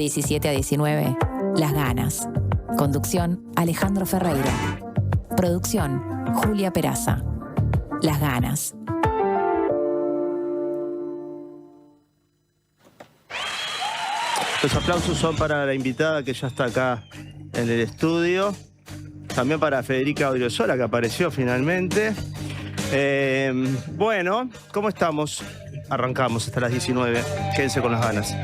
17 a 19, Las Ganas. Conducción, Alejandro Ferreira. Producción, Julia Peraza. Las Ganas. Los aplausos son para la invitada que ya está acá en el estudio. También para Federica Odriozola, que apareció finalmente. Bueno, ¿cómo estamos? Arrancamos hasta las 19. Quédense con Las Ganas.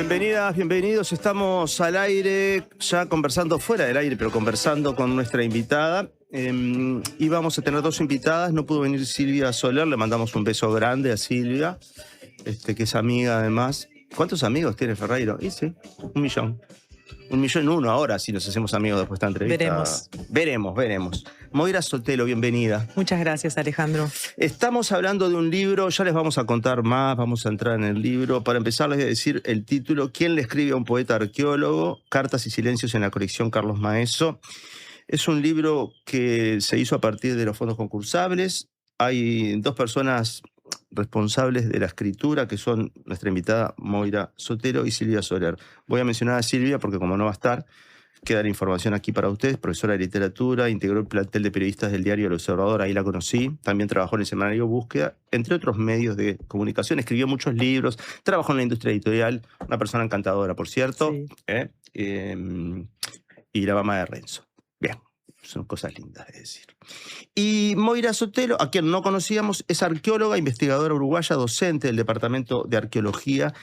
Bienvenidas, bienvenidos. Estamos al aire, ya conversando fuera del aire, pero conversando con nuestra invitada. Y vamos a tener dos invitadas. No pudo venir Silvia Soler, le mandamos un beso grande a Silvia, que es amiga además. ¿Cuántos amigos tiene Ferreiro? Y sí, 1.000.000. 1.000.001 ahora, si nos hacemos amigos después de esta entrevista. Veremos. Moira Sotelo, bienvenida. Muchas gracias, Alejandro. Estamos hablando de un libro, ya les vamos a contar más, vamos a entrar en el libro. Para empezar les voy a decir el título: ¿Quién le escribe a un poeta arqueólogo? Cartas y silencios en la colección Carlos Maeso. Es un libro que se hizo a partir de los fondos concursables. Hay dos personas responsables de la escritura, que son nuestra invitada Moira Sotelo y Silvia Soler. Voy a mencionar a Silvia porque como no va a estar, queda la información aquí para ustedes. Profesora de literatura, integró el plantel de periodistas del diario El Observador, ahí la conocí. También trabajó en el semanario Búsqueda, entre otros medios de comunicación. Escribió muchos libros, trabajó en la industria editorial, una persona encantadora, por cierto. Sí. Y la mamá de Renzo. Bien, son cosas lindas de decir. Y Moira Sotelo, a quien no conocíamos, es arqueóloga, investigadora uruguaya, docente del Departamento de Arqueología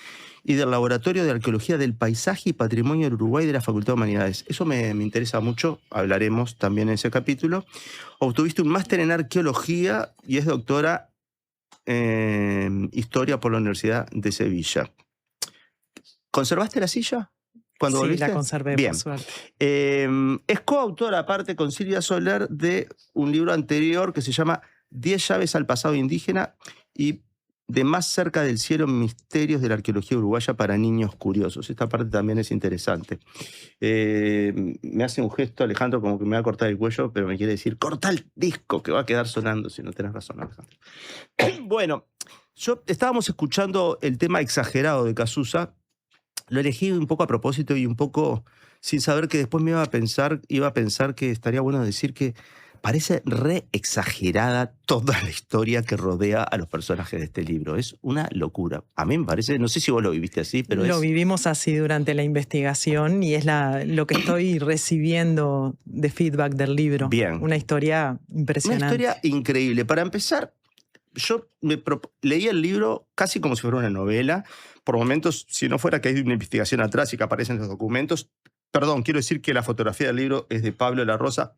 y del Laboratorio de Arqueología del Paisaje y Patrimonio del Uruguay de la Facultad de Humanidades. Eso me interesa mucho, hablaremos también en ese capítulo. Obtuviste un máster en arqueología y es doctora en historia por la Universidad de Sevilla. ¿Conservaste la silla cuando Sí, volviste? la conservé, Bien. por suerte. Es coautora, aparte, con Silvia Soler, de un libro anterior que se llama 10 llaves al pasado indígena y de Más cerca del cielo, misterios de la arqueología uruguaya para niños curiosos. Esta parte también es interesante. Me hace un gesto, Alejandro, como que me va a cortar el cuello, pero me quiere decir, corta el disco, que va a quedar sonando, si no tenés razón, Alejandro. Bueno, estábamos escuchando el tema exagerado de Casusa. Lo elegí un poco a propósito y un poco sin saber que después iba a pensar que estaría bueno decir que parece re exagerada toda la historia que rodea a los personajes de este libro. Es una locura. A mí me parece, no sé si vos lo viviste así, pero Lo vivimos así durante la investigación y es lo que estoy recibiendo de feedback del libro. Bien. Una historia impresionante. Una historia increíble. Para empezar, yo leí el libro casi como si fuera una novela. Por momentos, si no fuera que hay una investigación atrás y que aparecen los documentos. Perdón, quiero decir que la fotografía del libro es de Pablo La Rosa,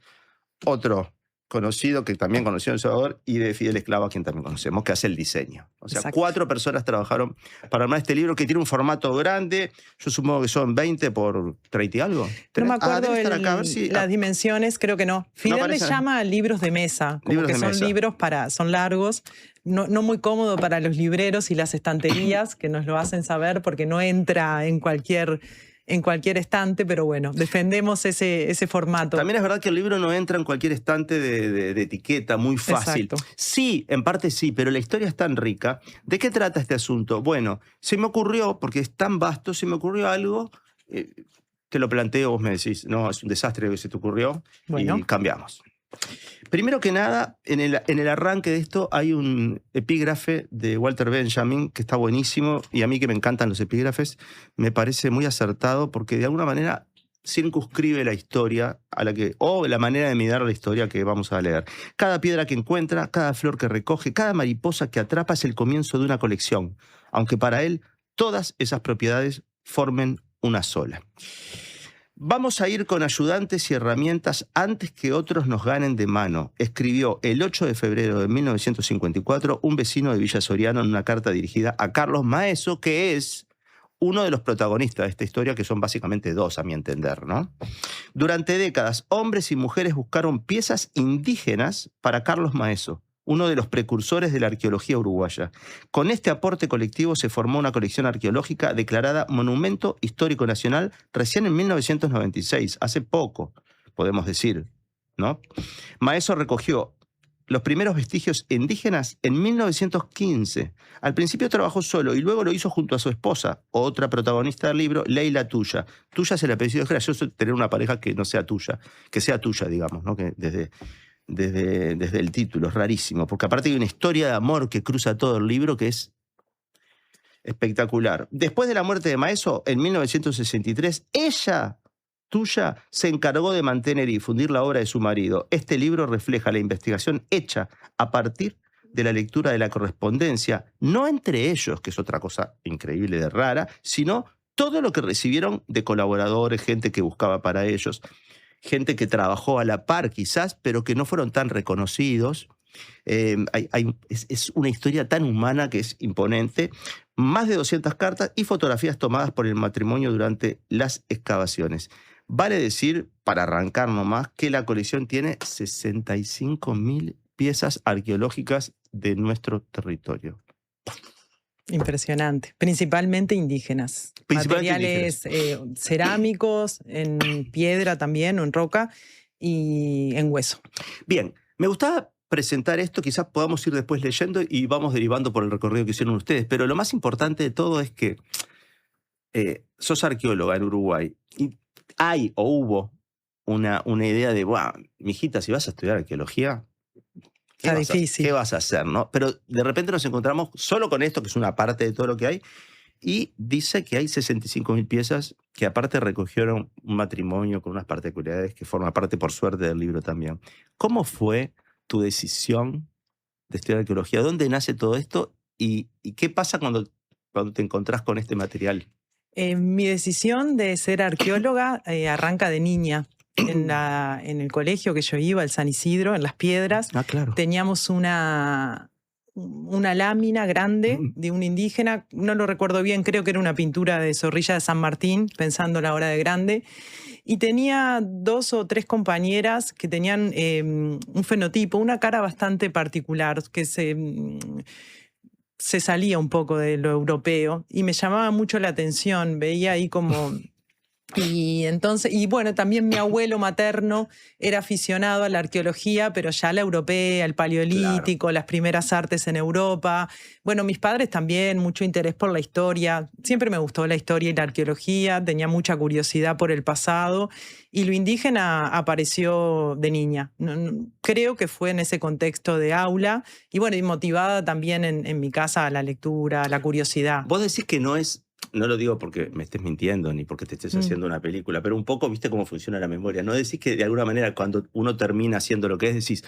otro conocido que también conoció en El Salvador, y de Fidel Esclavo, a quien también conocemos, que hace el diseño. O sea, Exacto. 4 personas trabajaron para armar este libro que tiene un formato grande. Yo supongo que son 20 por 30 y algo. No me acuerdo debe estar acá, a ver si, las dimensiones, creo que no. Fidel le aparece. llama libros de mesa, como Libros que de son mesa. libros son largos, no muy cómodo para los libreros y las estanterías, que nos lo hacen saber porque no entra en cualquier estante, pero bueno, defendemos ese formato. También es verdad que el libro no entra en cualquier estante de etiqueta, muy fácil. Exacto. Sí, en parte sí, pero la historia es tan rica. ¿De qué trata este asunto? Bueno, se me ocurrió, porque es tan vasto, se me ocurrió algo, te lo planteo, vos me decís, no, es un desastre lo que se te ocurrió, Bueno. y cambiamos. Primero que nada, en el arranque de esto hay un epígrafe de Walter Benjamin que está buenísimo, y a mí que me encantan los epígrafes, me parece muy acertado porque de alguna manera circunscribe la historia o la manera de mirar la historia que vamos a leer. Cada piedra que encuentra, cada flor que recoge, cada mariposa que atrapa es el comienzo de una colección, aunque para él todas esas propiedades formen una sola. Vamos a ir con ayudantes y herramientas antes que otros nos ganen de mano, escribió el 8 de febrero de 1954 un vecino de Villa Soriano en una carta dirigida a Carlos Maeso, que es uno de los protagonistas de esta historia, que son básicamente 2 a mi entender, ¿no? Durante décadas, hombres y mujeres buscaron piezas indígenas para Carlos Maeso, uno de los precursores de la arqueología uruguaya. Con este aporte colectivo se formó una colección arqueológica declarada Monumento Histórico Nacional recién en 1996, hace poco, podemos decir, ¿no? Maeso recogió los primeros vestigios indígenas en 1915. Al principio trabajó solo y luego lo hizo junto a su esposa, otra protagonista del libro, Leila Tuya. Tuya es el apellido, es gracioso tener una pareja que no sea tuya, que sea tuya, digamos, ¿no? Que desde el título, es rarísimo, porque aparte hay una historia de amor que cruza todo el libro que es espectacular. Después de la muerte de Maeso, en 1963, ella, Tuya, se encargó de mantener y difundir la obra de su marido. Este libro refleja la investigación hecha a partir de la lectura de la correspondencia, no entre ellos, que es otra cosa increíble de rara, sino todo lo que recibieron de colaboradores, gente que buscaba para ellos, gente que trabajó a la par quizás, pero que no fueron tan reconocidos. Es una historia tan humana que es imponente. Más de 200 cartas y fotografías tomadas por el matrimonio durante las excavaciones. Vale decir, para arrancar nomás, que la colección tiene 65.000 piezas arqueológicas de nuestro territorio. Impresionante. Principalmente indígenas. Materiales cerámicos, en piedra también, o en roca, y en hueso. Bien, me gustaba presentar esto, quizás podamos ir después leyendo y vamos derivando por el recorrido que hicieron ustedes, pero lo más importante de todo es que sos arqueóloga en Uruguay y hay o hubo una idea de, wow, mijita, si vas a estudiar arqueología, Está difícil. ¿qué vas a hacer? ¿No? Pero de repente nos encontramos solo con esto, que es una parte de todo lo que hay, y dice que hay 65.000 piezas que aparte recogieron un matrimonio con unas particularidades que forman parte, por suerte, del libro también. ¿Cómo fue tu decisión de estudiar arqueología? ¿Dónde nace todo esto? ¿Y qué pasa cuando te encontrás con este material? Mi decisión de ser arqueóloga arranca de niña. En el colegio que yo iba, el San Isidro, en Las Piedras, Claro. teníamos una lámina grande de un indígena, no lo recuerdo bien, creo que era una pintura de Zorrilla de San Martín, pensando la hora de grande, y tenía 2 o 3 compañeras que tenían un fenotipo, una cara bastante particular, que se salía un poco de lo europeo, y me llamaba mucho la atención, veía ahí como... Y bueno, también mi abuelo materno era aficionado a la arqueología, pero ya la europea, el paleolítico, las primeras artes en Europa. Bueno, mis padres también, mucho interés por la historia. Siempre me gustó la historia y la arqueología, tenía mucha curiosidad por el pasado. Y lo indígena apareció de niña. Creo que fue en ese contexto de aula. Y bueno, y motivada también en mi casa a la lectura, a la curiosidad. Vos decís que no es... No lo digo porque me estés mintiendo ni porque te estés haciendo una película, pero un poco viste cómo funciona la memoria. No decís que de alguna manera cuando uno termina haciendo lo que es, decís,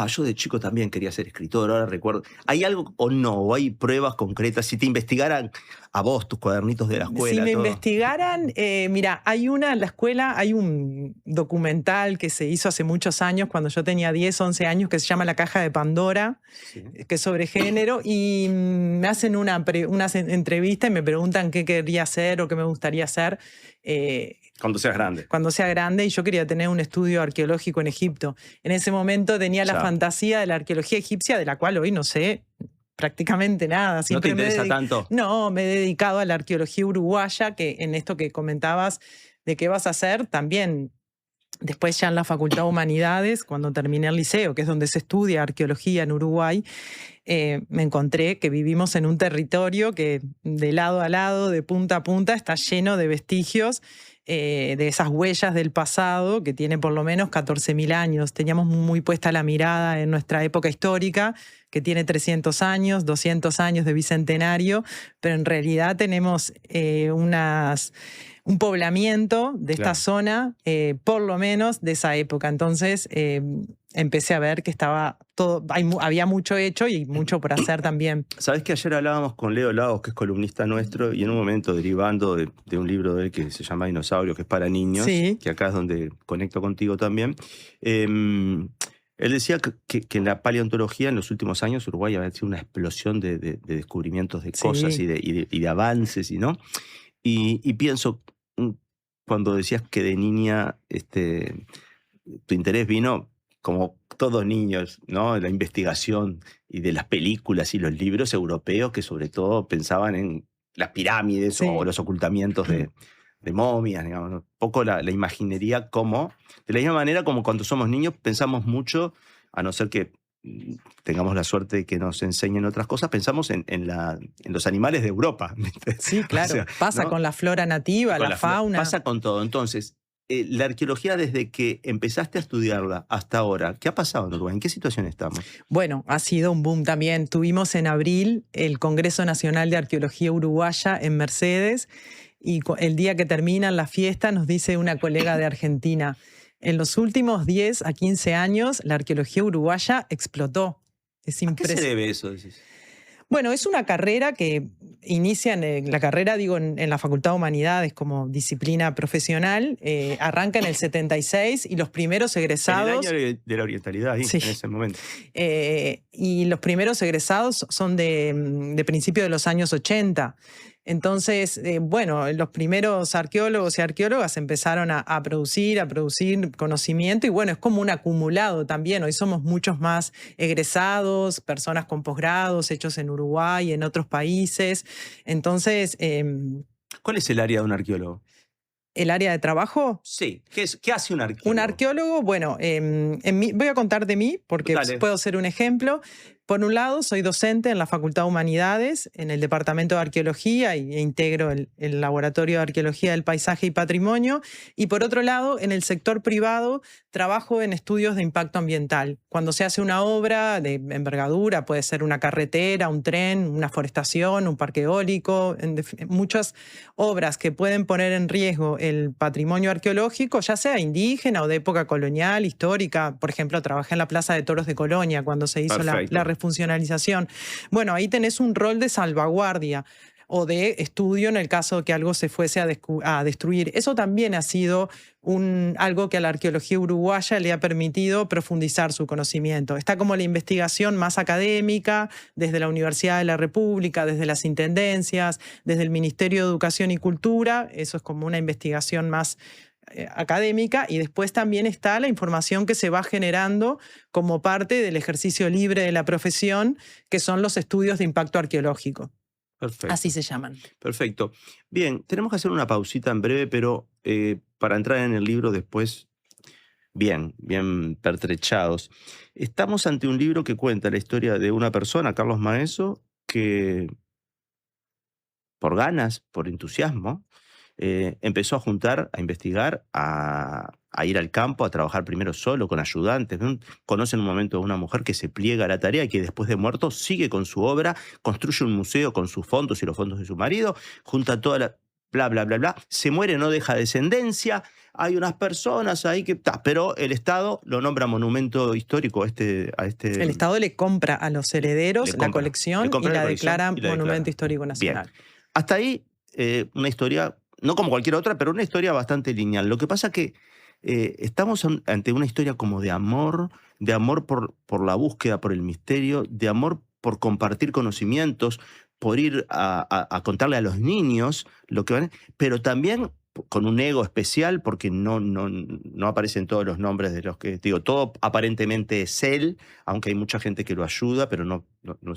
yo de chico también quería ser escritor, ahora recuerdo. ¿Hay algo o no? ¿O hay pruebas concretas? Si te investigaran a vos, tus cuadernitos de la escuela. Si me todo. investigaran, mira, en la escuela hay un documental que se hizo hace muchos años, cuando yo tenía 10, 11 años, que se llama La Caja de Pandora, que es sobre género, y me hacen una entrevista y me preguntan qué quería hacer o qué me gustaría hacer. Cuando seas grande. Cuando sea grande, y yo quería tener un estudio arqueológico en Egipto. En ese momento tenía la fantasía de la arqueología egipcia, de la cual hoy no sé prácticamente nada. Siempre ¿No te interesa tanto? No, me he dedicado a la arqueología uruguaya, que en esto que comentabas de qué vas a hacer, también después ya en la Facultad de Humanidades, cuando terminé el liceo, que es donde se estudia arqueología en Uruguay, me encontré que vivimos en un territorio que de lado a lado, de punta a punta, está lleno de vestigios de esas huellas del pasado que tiene por lo menos 14.000 años. Teníamos muy puesta la mirada en nuestra época histórica, que tiene 300 años, 200 años de bicentenario, pero en realidad tenemos un poblamiento de esta zona, por lo menos de esa época. Entonces empecé a ver que había mucho hecho y mucho por hacer también. Sabés que ayer hablábamos con Leo Lagos, que es columnista nuestro, y en un momento derivando de un libro de él que se llama Dinosaurio, que es para niños, que acá es donde conecto contigo también, él decía que en la paleontología en los últimos años Uruguay había sido una explosión de descubrimientos de cosas y de avances, ¿no? Y pienso, cuando decías que de niña tu interés vino, como todos niños, ¿no? La investigación y de las películas y los libros europeos que sobre todo pensaban en las pirámides o los ocultamientos de momias, digamos, ¿no? Un poco la imaginería como, de la misma manera como cuando somos niños pensamos mucho, a no ser que tengamos la suerte de que nos enseñen otras cosas, pensamos en los animales de Europa. Sí, claro. O sea, pasa, ¿no? Con la flora nativa, la fauna. Pasa con todo. Entonces, la arqueología, desde que empezaste a estudiarla hasta ahora, ¿qué ha pasado en Uruguay? ¿En qué situación estamos? Bueno, ha sido un boom también. Tuvimos en abril el Congreso Nacional de Arqueología Uruguaya en Mercedes, y el día que terminan la fiesta nos dice una colega de Argentina: en los últimos 10 a 15 años la arqueología uruguaya explotó. Es ¿A qué se debe eso? Bueno, es una carrera que inicia la carrera, digo, en la Facultad de Humanidades como disciplina profesional. Arranca en el 76 y los primeros egresados... En el año de la orientalidad, ahí, en ese momento. Y los primeros egresados son de principios de los años 80. Entonces, bueno, los primeros arqueólogos y arqueólogas empezaron a producir conocimiento, y bueno, es como un acumulado también. Hoy somos muchos más egresados, personas con posgrados hechos en Uruguay, en otros países. Entonces... ¿Cuál es el área de un arqueólogo? ¿El área de trabajo? Sí. ¿Qué hace un arqueólogo? Un arqueólogo, bueno, voy a contar de mí porque puedo ser un ejemplo. Por un lado, soy docente en la Facultad de Humanidades, en el Departamento de Arqueología, e integro el Laboratorio de Arqueología del Paisaje y Patrimonio. Y por otro lado, en el sector privado, trabajo en estudios de impacto ambiental. Cuando se hace una obra de envergadura, puede ser una carretera, un tren, una forestación, un parque eólico, muchas obras que pueden poner en riesgo el patrimonio arqueológico, ya sea indígena o de época colonial, histórica. Por ejemplo, trabajé en la Plaza de Toros de Colonia cuando se hizo la refuncionalización. Bueno, ahí tenés un rol de salvaguardia o de estudio en el caso de que algo se fuese a destruir. Eso también ha sido algo que a la arqueología uruguaya le ha permitido profundizar su conocimiento. Está como la investigación más académica, desde la Universidad de la República, desde las intendencias, desde el Ministerio de Educación y Cultura. Eso es como una investigación más académica, y después también está la información que se va generando como parte del ejercicio libre de la profesión, que son los estudios de impacto arqueológico. Perfecto. Así se llaman. Perfecto. Bien, tenemos que hacer una pausita en breve, pero para entrar en el libro después bien pertrechados. Estamos ante un libro que cuenta la historia de una persona, Carlos Maeso, que por ganas, por entusiasmo, empezó a investigar, a ir al campo, a trabajar primero solo, con ayudantes. Conoce en un momento a una mujer que se pliega a la tarea y que después de muerto sigue con su obra, construye un museo con sus fondos y los fondos de su marido, junta toda la... bla, bla, bla, bla. Se muere, no deja descendencia. Hay unas personas ahí que... pero el Estado lo nombra monumento histórico a este... El Estado le compra a los herederos la colección y la declara monumento histórico nacional. Bien. Hasta ahí, una historia... no como cualquier otra, pero una historia bastante lineal. Lo que pasa es que estamos ante una historia como de amor por la búsqueda, por el misterio, de amor por compartir conocimientos, por ir a contarle a los niños lo que van, pero también con un ego especial, porque no aparecen todos los nombres de los que... digo, todo aparentemente es él, aunque hay mucha gente que lo ayuda, pero no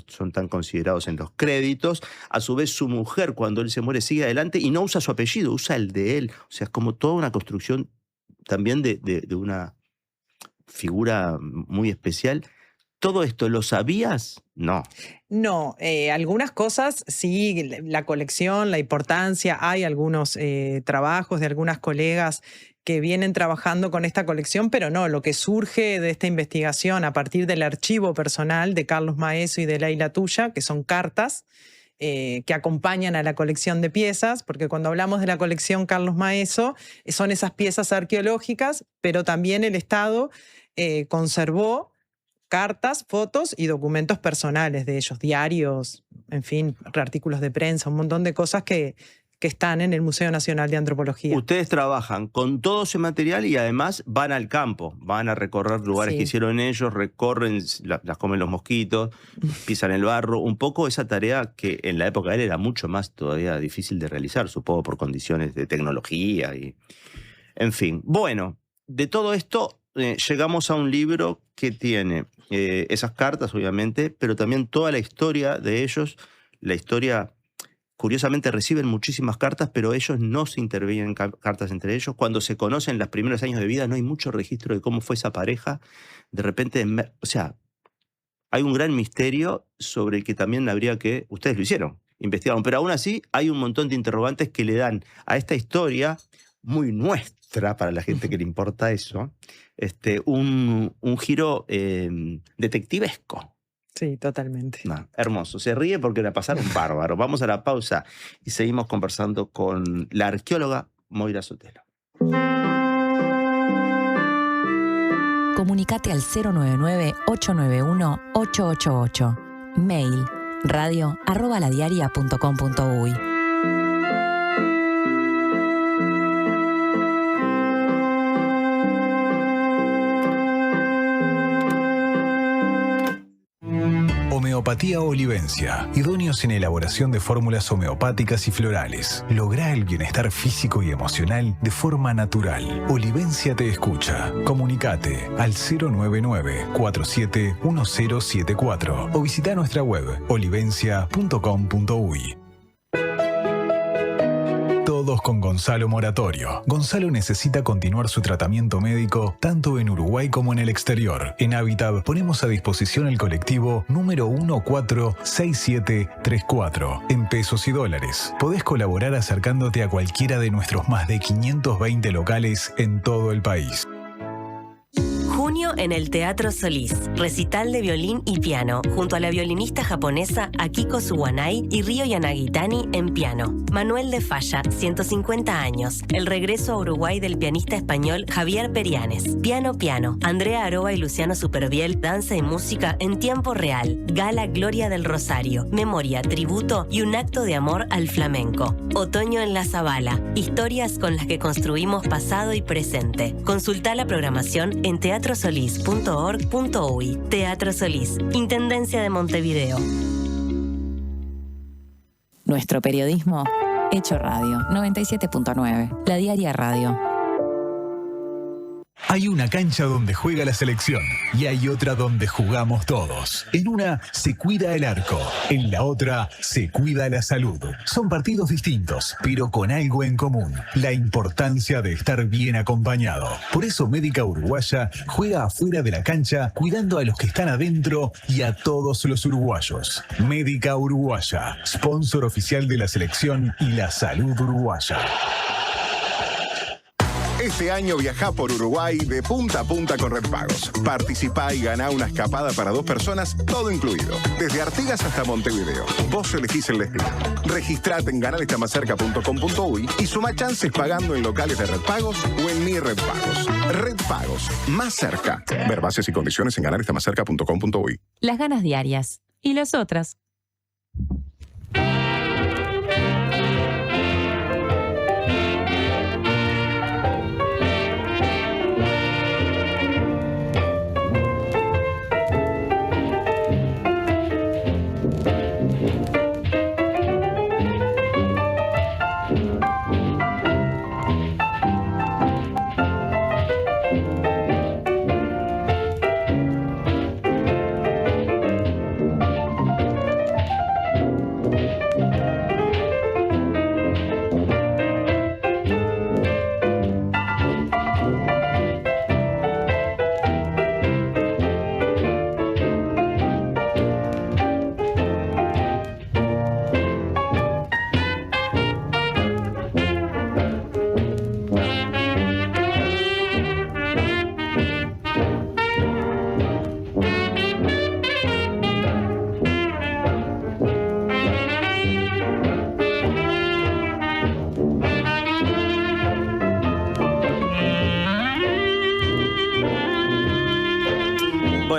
son tan considerados en los créditos. A su vez, su mujer, cuando él se muere, sigue adelante y no usa su apellido, usa el de él. O sea, es como toda una construcción también de una figura muy especial. ¿Todo esto lo sabías? No. No, algunas cosas sí, la colección, la importancia, hay algunos trabajos de algunas colegas que vienen trabajando con esta colección, pero no, lo que surge de esta investigación a partir del archivo personal de Carlos Maeso y de Leila Tuya, que son cartas que acompañan a la colección de piezas, porque cuando hablamos de la colección Carlos Maeso, son esas piezas arqueológicas, pero también el Estado conservó cartas, fotos y documentos personales de ellos, diarios, en fin, artículos de prensa, un montón de cosas que están en el Museo Nacional de Antropología. Ustedes trabajan con todo ese material y además van al campo, van a recorrer lugares que hicieron ellos, recorren, las comen los mosquitos, pisan el barro, un poco esa tarea que en la época de él era mucho más todavía difícil de realizar, supongo por condiciones de tecnología y... en fin, bueno, de todo esto llegamos a un libro que tiene esas cartas, obviamente, pero también toda la historia de ellos. La historia, curiosamente, reciben muchísimas cartas, pero ellos no se intervienen cartas entre ellos. Cuando se conocen los primeros años de vida, no hay mucho registro de cómo fue esa pareja. De repente, o sea, hay un gran misterio sobre el que también habría que... Ustedes lo hicieron, investigaron, pero aún así hay un montón de interrogantes que le dan a esta historia muy nuestra, para la gente que le importa eso, un giro detectivesco. Sí, totalmente. No, hermoso. Se ríe porque la pasaron bárbaro. Vamos a la pausa y seguimos conversando con la arqueóloga Moira Sotelo. Comunicate al 099-891-888. Mail radio@ladiaria.com.uy. Homeopatía Olivencia. Idóneos en elaboración de fórmulas homeopáticas y florales. Lográ el bienestar físico y emocional de forma natural. Olivencia te escucha. Comunicate al 099-471074 o visita nuestra web olivencia.com.uy. Todos con Gonzalo Moratorio. Gonzalo necesita continuar su tratamiento médico tanto en Uruguay como en el exterior. En Habitat ponemos a disposición el colectivo número 146734 en pesos y dólares. Podés colaborar acercándote a cualquiera de nuestros más de 520 locales en todo el país. Junio en el Teatro Solís. Recital de violín y piano, junto a la violinista japonesa Akiko Suwanai y Ryo Yanagitani en piano. Manuel de Falla, 150 años. El regreso a Uruguay del pianista español Javier Perianes. Piano Piano. Andrea Aroa y Luciano Superviel, danza y música en tiempo real. Gala Gloria del Rosario. Memoria, tributo y un acto de amor al flamenco. Otoño en la Zabala. Historias con las que construimos pasado y presente. Consulta la programación en teatrosolís.org.uy. Teatro Solís, Intendencia de Montevideo. Nuestro periodismo hecho radio. 97.9. La Diaria Radio. Hay una cancha donde juega la selección y hay otra donde jugamos todos. En una se cuida el arco, en la otra se cuida la salud. Son partidos distintos, pero con algo en común: la importancia de estar bien acompañado. Por eso Médica Uruguaya juega afuera de la cancha, cuidando a los que están adentro y a todos los uruguayos. Médica Uruguaya, sponsor oficial de la selección y la salud uruguaya. Este año viajá por Uruguay de punta a punta con Red Pagos. Participá y ganá una escapada para 2 personas, todo incluido. Desde Artigas hasta Montevideo. Vos elegís el destino. Registrate en ganarestamacerca.com.uy y sumá chances pagando en locales de Red Pagos o en Mi Red Pagos. Red Pagos, más cerca. Ver bases y condiciones en ganarestamacerca.com.uy. Las ganas diarias. ¿Y las otras?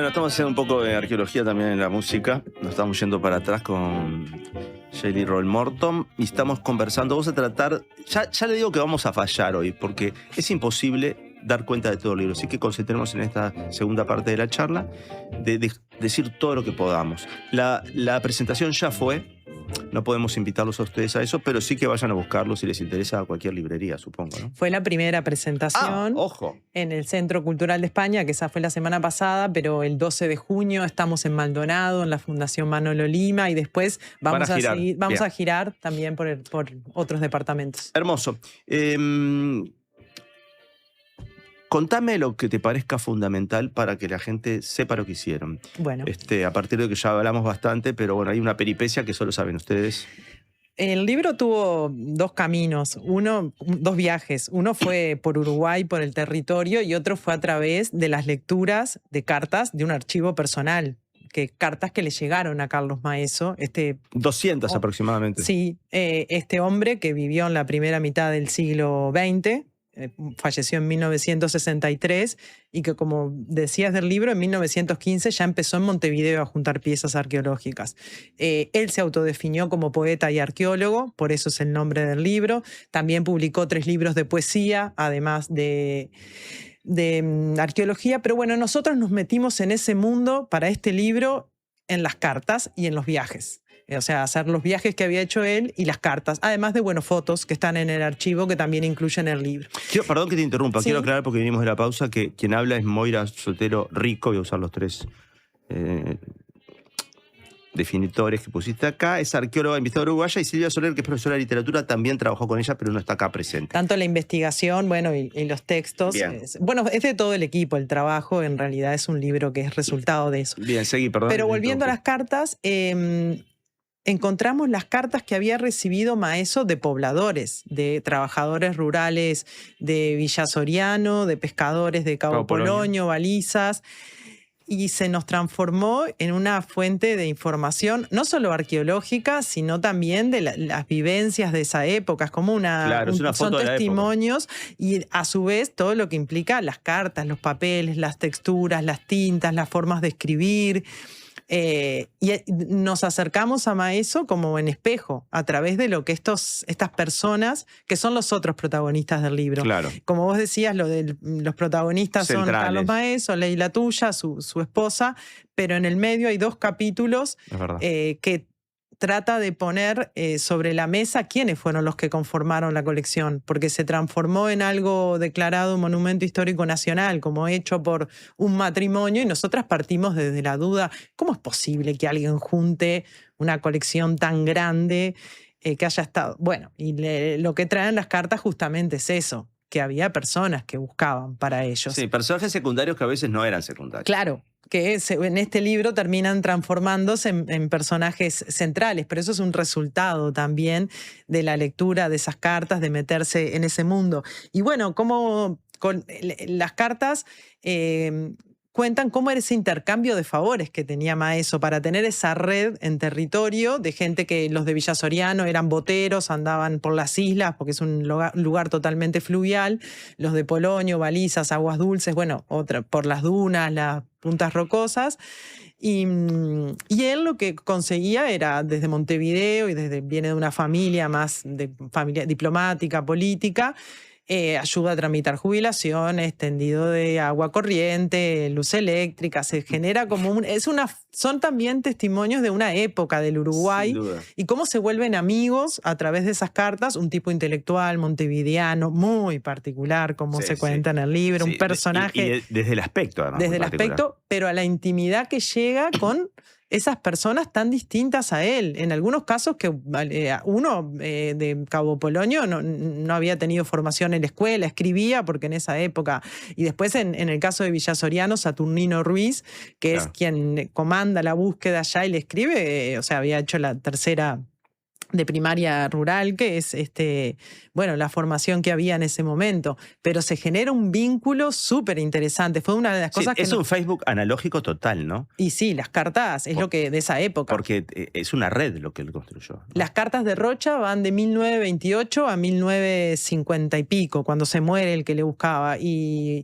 Estamos haciendo un poco de arqueología también en la música. Nos estamos yendo para atrás con Jelly Roll Morton y estamos conversando. Vamos a tratar, ya le digo que vamos a fallar hoy, porque es imposible dar cuenta de todo el libro. Así que concentremos en esta segunda parte de la charla de decir todo lo que podamos. La presentación ya fue. No podemos invitarlos a ustedes a eso, pero sí que vayan a buscarlo si les interesa a cualquier librería, supongo, ¿no? Fue la primera presentación ojo, en el Centro Cultural de España, que esa fue la semana pasada, pero el 12 de junio estamos en Maldonado, en la Fundación Manolo Lima, y después vamos a girar también por otros departamentos. Hermoso. Contame lo que te parezca fundamental para que la gente sepa lo que hicieron. Bueno. A partir de que ya hablamos bastante, pero bueno, hay una peripecia que solo saben ustedes. El libro tuvo 2 caminos, 2 viajes. Uno fue por Uruguay, por el territorio, y otro fue a través de las lecturas de cartas de un archivo personal. Cartas que le llegaron a Carlos Maeso. 200 aproximadamente. Sí, este hombre que vivió en la primera mitad del siglo XX, falleció en 1963 y que, como decías del libro, en 1915 ya empezó en Montevideo a juntar piezas arqueológicas. Él se autodefinió como poeta y arqueólogo, por eso es el nombre del libro. También publicó 3 libros de poesía, además de arqueología, pero bueno, nosotros nos metimos en ese mundo para este libro en las cartas y en los viajes. O sea, hacer los viajes que había hecho él y las cartas, además de, fotos que están en el archivo que también incluyen el libro. Perdón que te interrumpa, ¿Sí? Quiero aclarar porque venimos de la pausa que quien habla es Moira Sotero Rico, voy a usar los 3 definitores que pusiste acá. Es arqueóloga investigadora uruguaya, y Silvia Soler, que es profesora de literatura, también trabajó con ella, pero no está acá presente. Tanto la investigación, bueno, y los textos. Bueno, es de todo el equipo el trabajo, en realidad es un libro que es resultado de eso. Bien, seguí, perdón. Pero volviendo a las cartas, encontramos las cartas que había recibido Maeso de pobladores, de trabajadores rurales de Villa Soriano, de pescadores de Cabo Polonio, Balizas, y se nos transformó en una fuente de información, no solo arqueológica, sino también de las vivencias de esa época. Es como son testimonios, y a su vez todo lo que implica las cartas, los papeles, las texturas, las tintas, las formas de escribir. Y nos acercamos a Maeso como en espejo, a través de lo que estas personas, que son los otros protagonistas del libro. Claro. Como vos decías, los protagonistas centrales son Carlos Maeso, Leila Tuya, su esposa, pero en el medio hay 2 capítulos que trata de poner sobre la mesa quiénes fueron los que conformaron la colección, porque se transformó en algo declarado monumento histórico nacional, como hecho por un matrimonio, y nosotras partimos desde la duda, ¿cómo es posible que alguien junte una colección tan grande que haya estado? Bueno, y lo que traen las cartas justamente es eso, que había personas que buscaban para ellos. Sí, personajes secundarios que a veces no eran secundarios. Claro, que en este libro terminan transformándose en personajes centrales, pero eso es un resultado también de la lectura de esas cartas, de meterse en ese mundo. Y bueno, como con las cartas cuentan cómo era ese intercambio de favores que tenía Maeso para tener esa red en territorio de gente que los de Villa Soriano eran boteros, andaban por las islas porque es un lugar totalmente fluvial, los de Polonio, Balizas, Aguas Dulces, bueno, por las dunas, las puntas rocosas. Y él lo que conseguía era desde Montevideo, y viene de una familia más de familia diplomática, política, ayuda a tramitar jubilaciones, tendido de agua corriente, luz eléctrica, se genera como son también testimonios de una época del Uruguay, sin duda, y cómo se vuelven amigos a través de esas cartas, un tipo intelectual, montevideano, muy particular, como se cuenta en el libro, un personaje. Y desde el aspecto, además. Desde el aspecto, pero a la intimidad que llega con esas personas tan distintas a él. En algunos casos que uno de Cabo Polonio no había tenido formación en la escuela, escribía porque en esa época, y después en el caso de Villa Soriano, Saturnino Ruiz, que es quien comanda la búsqueda allá y le escribe, o sea, había hecho la tercera de primaria rural, que es la formación que había en ese momento, pero se genera un vínculo súper interesante. Fue una de las cosas que es un Facebook analógico total, ¿no? Y sí, las cartas es lo que de esa época. Porque es una red lo que él construyó, ¿no? Las cartas de Rocha van de 1928 a 1950 y pico, cuando se muere el que le buscaba, y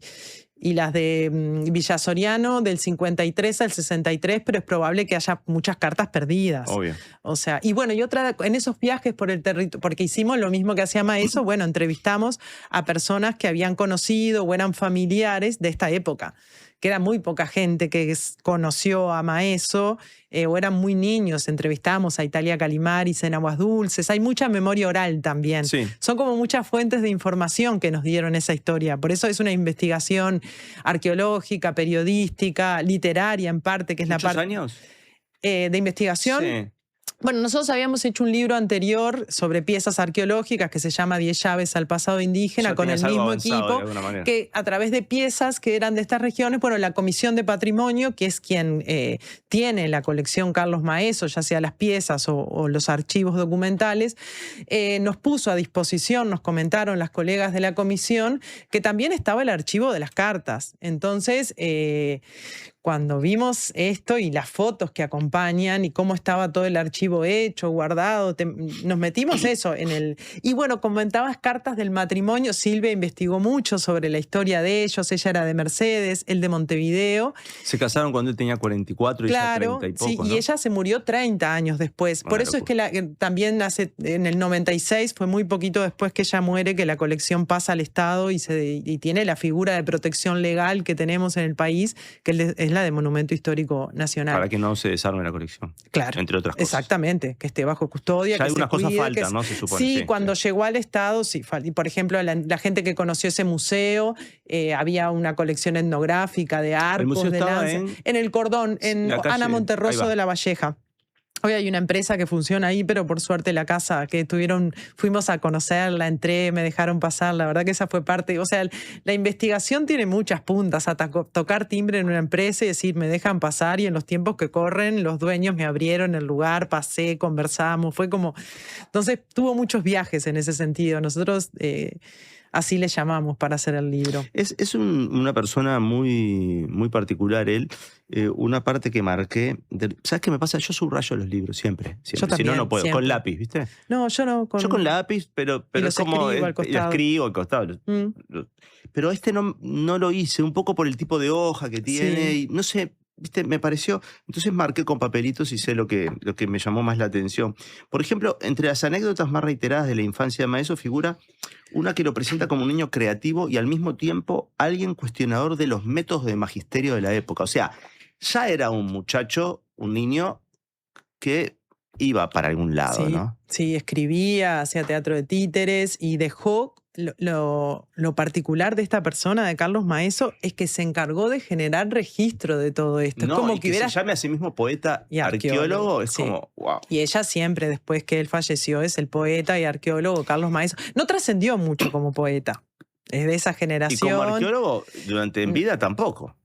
las de Villa Soriano del 53 al 63, pero es probable que haya muchas cartas perdidas. Obvio. O sea, y bueno, y otra, en esos viajes por el territorio, porque hicimos lo mismo que hacía Maeso, bueno, entrevistamos a personas que habían conocido o eran familiares de esta época, que era muy poca gente que conoció a Maeso, o eran muy niños. Entrevistamos a Italia Calimaris en Aguas Dulces. Hay mucha memoria oral también. Sí. Son como muchas fuentes de información que nos dieron esa historia. Por eso es una investigación arqueológica, periodística, literaria en parte, que es la parte... ¿Muchos años? De investigación. Sí. Bueno, nosotros habíamos hecho un libro anterior sobre piezas arqueológicas que se llama 10 llaves al pasado indígena, Ya con el tenías algo mismo avanzado, equipo, de alguna manera. que a través de piezas que eran de estas regiones, bueno, la Comisión de Patrimonio, que es quien tiene la colección Carlos Maeso, ya sea las piezas o los archivos documentales, nos puso a disposición, nos comentaron las colegas de la comisión, que también estaba el archivo de las cartas. Entonces, cuando vimos esto y las fotos que acompañan y cómo estaba todo el archivo hecho, guardado, nos metimos eso en el... Y bueno, comentabas cartas del matrimonio. Silvia investigó mucho sobre la historia de ellos. Ella era de Mercedes, él de Montevideo. Se casaron cuando él tenía 44 y claro, ya 30 y poco, sí, ¿no? y ella se murió 30 años después. Por eso es que también en el 96, fue muy poquito después que ella muere, que la colección pasa al Estado y tiene la figura de protección legal que tenemos en el país, que es la de Monumento Histórico Nacional. Para que no se desarme la colección. Claro. Entre otras cosas. Exactamente, que esté bajo custodia. Ya que algunas se cuide, cosas faltan, ¿no? Se supone. Sí, cuando llegó al Estado, sí. Y por ejemplo, la gente que conoció ese museo, había una colección etnográfica de arcos, ¿El museo de estaba lanzas. En el Cordón, en la calle, Ana Monterroso de la Valleja. Hoy hay una empresa que funciona ahí, pero por suerte la casa que fuimos a conocerla, entré, me dejaron pasar, la verdad que esa fue parte, o sea, la investigación tiene muchas puntas, hasta tocar timbre en una empresa y decir, me dejan pasar, y en los tiempos que corren, los dueños me abrieron el lugar, pasé, conversamos, fue como, entonces tuvo muchos viajes en ese sentido, nosotros así le llamamos para hacer el libro. Es una persona muy, muy particular él. Una parte que marqué, ¿sabes qué me pasa? Yo subrayo los libros siempre. Yo también, si no, no puedo. siempre. Con lápiz, ¿viste? No, yo no. Yo con lápiz, pero es como... escribo al costado. Lo escribo al costado. Pero no lo hice, un poco por el tipo de hoja que tiene. Sí. Y no sé, ¿viste? Me pareció... Entonces marqué con papelitos y sé lo que me llamó más la atención. Por ejemplo, entre las anécdotas más reiteradas de la infancia de Maeso figura una que lo presenta como un niño creativo y al mismo tiempo alguien cuestionador de los métodos de magisterio de la época. O sea, ya era un muchacho, un niño que iba para algún lado, Sí, ¿no? sí, escribía, hacía teatro de títeres y dejó... Lo particular de esta persona, de Carlos Maeso, es que se encargó de generar registro de todo esto. No, es como y que se llame a sí mismo poeta y arqueólogo, es sí. como, wow. Y ella siempre, después que él falleció, es el poeta y arqueólogo Carlos Maeso. No trascendió mucho como poeta. Es de esa Y generación. como arqueólogo, en vida tampoco.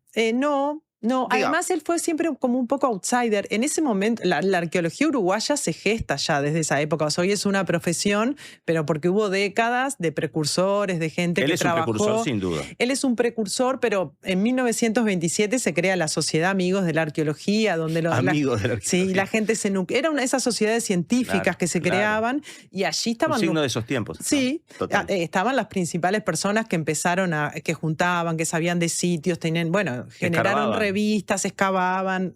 No, además él fue siempre como un poco outsider. En ese momento, la arqueología uruguaya se gesta ya desde esa época. O sea, hoy es una profesión, pero porque hubo décadas de precursores, de gente que trabajó. Él es un precursor, sin duda. Él es un precursor, pero en 1927 se crea la Sociedad Amigos de la Arqueología, donde Amigos de la Arqueología. Sí, la gente era una de esas sociedades científicas que se creaban y allí estaban... Un signo de esos tiempos. Sí, total. Estaban las principales personas que empezaron que juntaban, que sabían de sitios, generaron revistas, excavaban.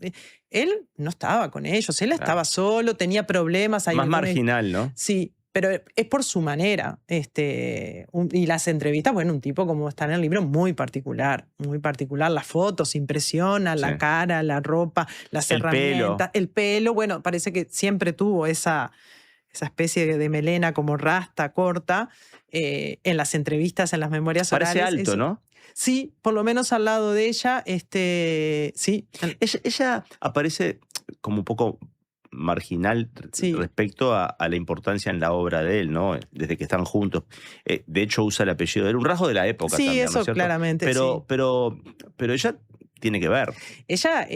Él no estaba con ellos, él estaba solo, tenía problemas. Más marginal, ¿no? Sí, pero es por su manera. Y las entrevistas, bueno, un tipo como está en el libro, muy particular. Las fotos impresionan, la cara, la ropa, las herramientas, el pelo. Bueno, parece que siempre tuvo esa especie de melena como rasta, corta, en las entrevistas, en las memorias orales. Parece alto, ¿no? Sí, por lo menos al lado de ella, sí. Ella aparece como un poco marginal respecto a la importancia en la obra de él, ¿no? Desde que están juntos. De hecho, usa el apellido de él, un rasgo de la época también, Sí, eso ¿no es cierto? claramente, pero ella tiene que ver. Ella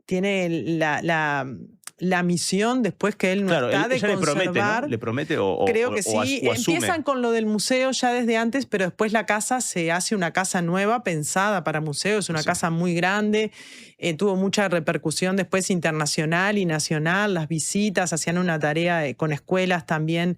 tiene la misión, después que él no está, de ella conservar. le promete Creo que sí. o asume. Empiezan con lo del museo ya desde antes, pero después la casa se hace una casa nueva pensada para museo. Es una casa muy grande. Tuvo mucha repercusión después internacional y nacional. Las visitas, hacían una tarea con escuelas también.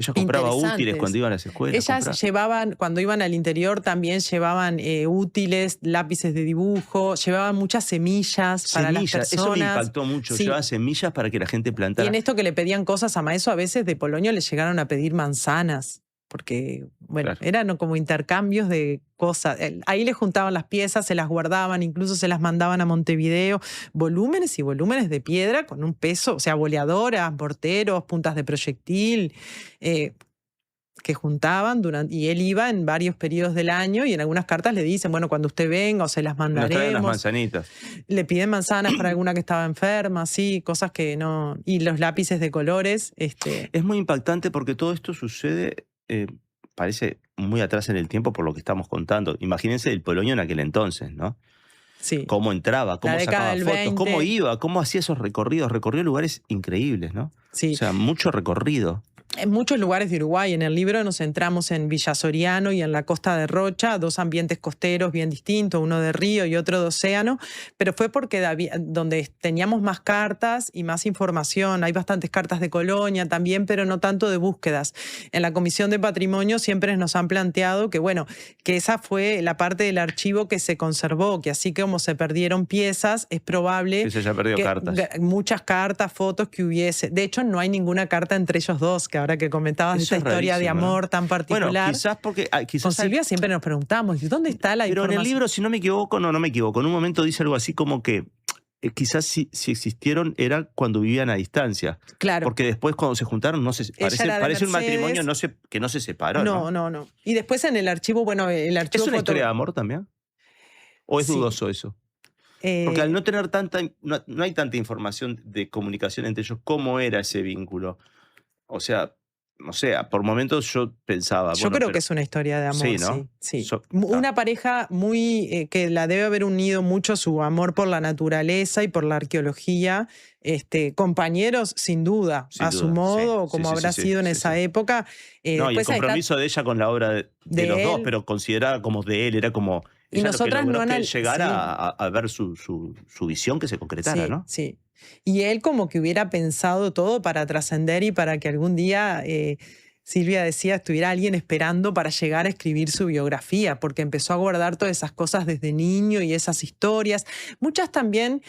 Ella compraba útiles cuando iban a las escuelas. Ellas llevaban, cuando iban al interior, también llevaban útiles, lápices de dibujo, llevaban muchas semillas para las personas. Eso me impactó mucho. Sí. Llevaba semillas para que la gente plantara. Y en esto que le pedían cosas a Maeso, a veces de Polonio le llegaron a pedir manzanas. Porque, bueno, eran como intercambios de cosas. Ahí le juntaban las piezas, se las guardaban, incluso se las mandaban a Montevideo. Volúmenes y volúmenes de piedra con un peso, o sea, boleadoras, morteros, puntas de proyectil, que juntaban y él iba en varios periodos del año y en algunas cartas le dicen, bueno, cuando usted venga o se las mandaremos. Nos traen las manzanitas. Le piden manzanas para alguna que estaba enferma, sí, cosas que no... Y los lápices de colores. Es muy impactante porque todo esto sucede... parece muy atrás en el tiempo por lo que estamos contando. Imagínense el Polonio en aquel entonces, ¿no? Sí. Cómo entraba, cómo sacaba fotos, 20. cómo iba, cómo hacía esos recorridos. Recorrió lugares increíbles, ¿no? Sí. O sea, mucho recorrido. En muchos lugares de Uruguay. En el libro nos centramos en Villa Soriano y en la costa de Rocha, dos ambientes costeros bien distintos, uno de río y otro de océano, pero fue porque donde teníamos más cartas y más información. Hay bastantes cartas de colonia también, pero no tanto de búsquedas. En la Comisión de Patrimonio siempre nos han planteado que, bueno, que esa fue la parte del archivo que se conservó, que así como se perdieron piezas, es probable que se haya perdido cartas. Muchas cartas, fotos que hubiese. De hecho, no hay ninguna carta entre ellos dos, que ahora que comentabas de esta historia de amor tan particular. Bueno, quizás porque... Con Silvia siempre nos preguntamos, ¿dónde está la información? Pero en el libro, si no me equivoco, no me equivoco, en un momento dice algo así como que quizás si existieron era cuando vivían a distancia. Claro. Porque después cuando se juntaron, parece un matrimonio que no se separó. No. Y después en el archivo, bueno, el archivo... ¿Es una historia de amor también? ¿O es dudoso eso? Porque al no tener no hay tanta información de comunicación entre ellos, ¿cómo era ese vínculo? O sea, no sé, por momentos yo pensaba. Yo bueno, creo pero, que es una historia de amor, sí, ¿no? sí. Yo- Una pareja muy que la debe haber unido mucho su amor por la naturaleza y por la arqueología. Compañeros, sin duda, Sin a su duda, sí. modo, Sí, como sí, habrá sí, sido en sí, esa sí. época. No, y el Después está compromiso de ella con la obra de los dos, él. pero considerada como de él, era como. Y Ella lo que nosotras logró no que anal- llegara sí. a ver su visión que se concretara, Sí, ¿no? sí. Y él como que hubiera pensado todo para trascender y para que algún día, Silvia decía, estuviera alguien esperando para llegar a escribir su biografía, porque empezó a guardar todas esas cosas desde niño y esas historias. Muchas también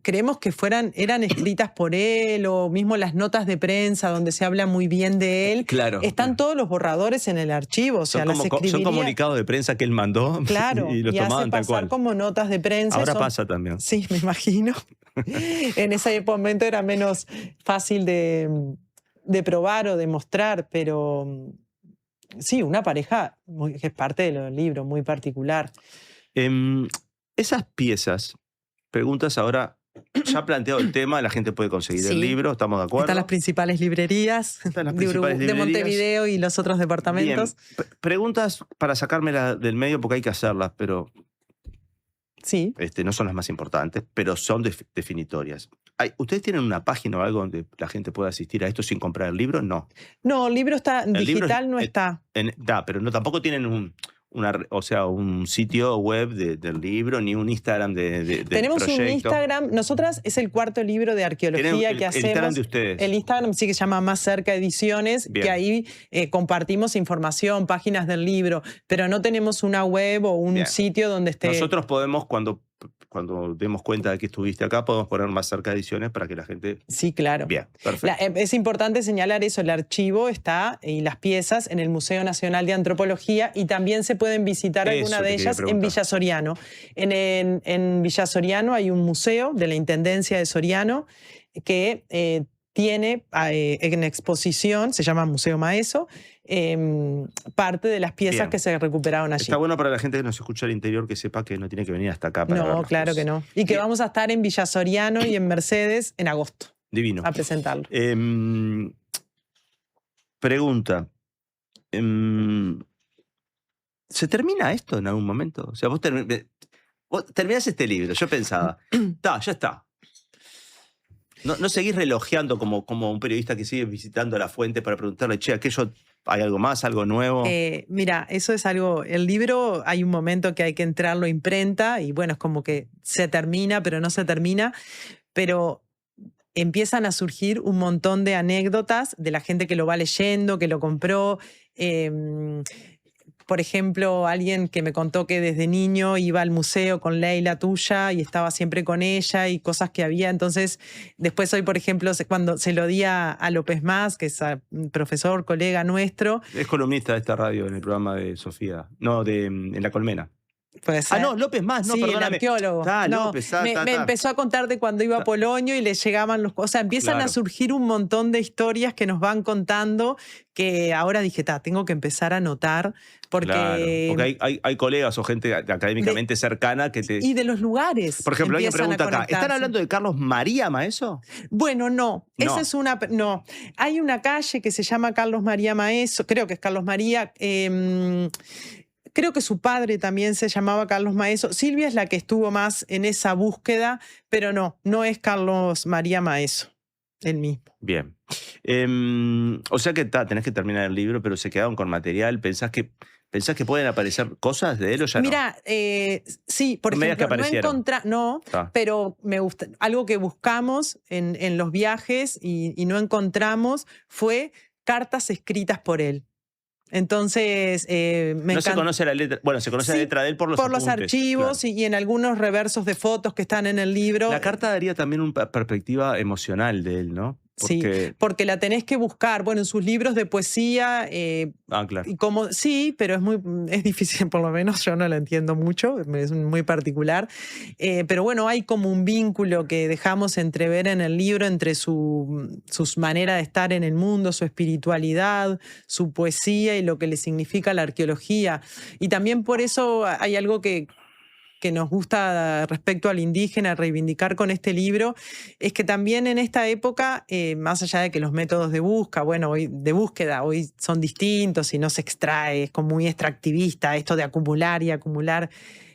creemos que eran escritas por él, o mismo las notas de prensa donde se habla muy bien de él. Claro. Están todos los borradores en el archivo, o sea, Son, las son escribiría. comunicados de prensa que él mandó Claro, y los y hace tomaban tal pasar cual. como notas de prensa. Ahora pasa también. Sí, me imagino. En ese momento era menos fácil de probar o de mostrar, pero sí, una pareja que es parte del libro, muy particular. Esas piezas, preguntas ahora, ya ha planteado el tema, la gente puede conseguir Sí. el libro, ¿estamos de acuerdo? Están las principales librerías, Están las de, principales de librerías. Montevideo y los otros departamentos. Bien. Preguntas para sacármela del medio porque hay que hacerlas, pero Sí. no son las más importantes, pero son definitorias. ¿Ustedes tienen una página o algo donde la gente pueda asistir a esto sin comprar el libro? No. No, el libro está El libro digital, no está. Pero no, tampoco tienen un sitio web del libro, ni un Instagram del Tenemos proyecto. un Instagram. Nosotras es el cuarto libro de arqueología que hacemos. El Instagram de ustedes. El Instagram sí que se llama Más Cerca Ediciones, Bien. que ahí compartimos información, páginas del libro, pero no tenemos una web o un Bien. sitio donde esté. Nosotros podemos, cuando demos cuenta de que estuviste acá, podemos poner Más Cerca Ediciones para que la gente... Sí, claro. Bien, perfecto. Es importante señalar eso, el archivo está y las piezas en el Museo Nacional de Antropología y también se pueden visitar Eso alguna te de quería ellas en preguntar. Villa Soriano. En Villa Soriano hay un museo de la Intendencia de Soriano que tiene en exposición, se llama Museo Maeso, parte de las piezas Bien. que se recuperaron allí. Está bueno para la gente que nos escucha al interior que sepa que no tiene que venir hasta acá para ver No, las claro cosas. que no. Y que Bien. vamos a estar en Villa Soriano y en Mercedes en agosto Divino. a presentarlo. Pregunta. ¿Se termina esto en algún momento? O sea, vos terminás este libro. Yo pensaba, ya está. No seguís relojeando como un periodista que sigue visitando la fuente para preguntarle, che, aquello, ¿hay algo más, algo nuevo? Mira, eso es algo, el libro hay un momento que hay que entrarlo a imprenta y bueno, es como que se termina, pero no se termina, pero empiezan a surgir un montón de anécdotas de la gente que lo va leyendo, que lo compró. Por ejemplo, alguien que me contó que desde niño iba al museo con Leila Tuya y estaba siempre con ella y cosas que había. Entonces, después hoy, por ejemplo, cuando se lo di a López Más, que es un profesor, colega nuestro. Es columnista de esta radio en el programa de Sofía. No, en La Colmena. Puede ser. No, López Más, no, sí, perdóname. el arqueólogo. López, me empezó a contar de cuando iba a Polonio y le llegaban los... O sea, empiezan a surgir un montón de historias que nos van contando que ahora dije, tengo que empezar a anotar porque... Claro, porque hay colegas o gente académicamente cercana que te... Y de los lugares. Por ejemplo, alguien empiezan a pregunta acá, ¿están conectarse. hablando de Carlos María Maeso? Bueno, no. Esa es una... No. Hay una calle que se llama Carlos María Maeso, creo que es Carlos María... Creo que su padre también se llamaba Carlos Maeso. Silvia es la que estuvo más en esa búsqueda, pero no es Carlos María Maeso, el mismo. Bien. O sea que tenés que terminar el libro, pero se quedaron con material. ¿Pensás que pueden aparecer cosas de él o ya Mira, sí, por no ejemplo, pero me gusta. Algo que buscamos en los viajes y no encontramos fue cartas escritas por él. Entonces, no se conoce la letra. Bueno, se conoce la letra de él por los apuntes, archivos, claro. y en algunos reversos de fotos que están en el libro. La carta daría también una perspectiva emocional de él, ¿no? Porque la tenés que buscar. Bueno, en sus libros de poesía. Claro. Sí, pero es difícil, por lo menos yo no la entiendo mucho, es muy particular. Pero bueno, hay como un vínculo que dejamos entrever en el libro entre su manera de estar en el mundo, su espiritualidad, su poesía y lo que le significa la arqueología. Y también por eso hay algo que que nos gusta respecto al indígena reivindicar con este libro es que también en esta época, más allá de que los métodos de búsqueda hoy son distintos y no se extrae, es como muy extractivista esto de acumular y acumular.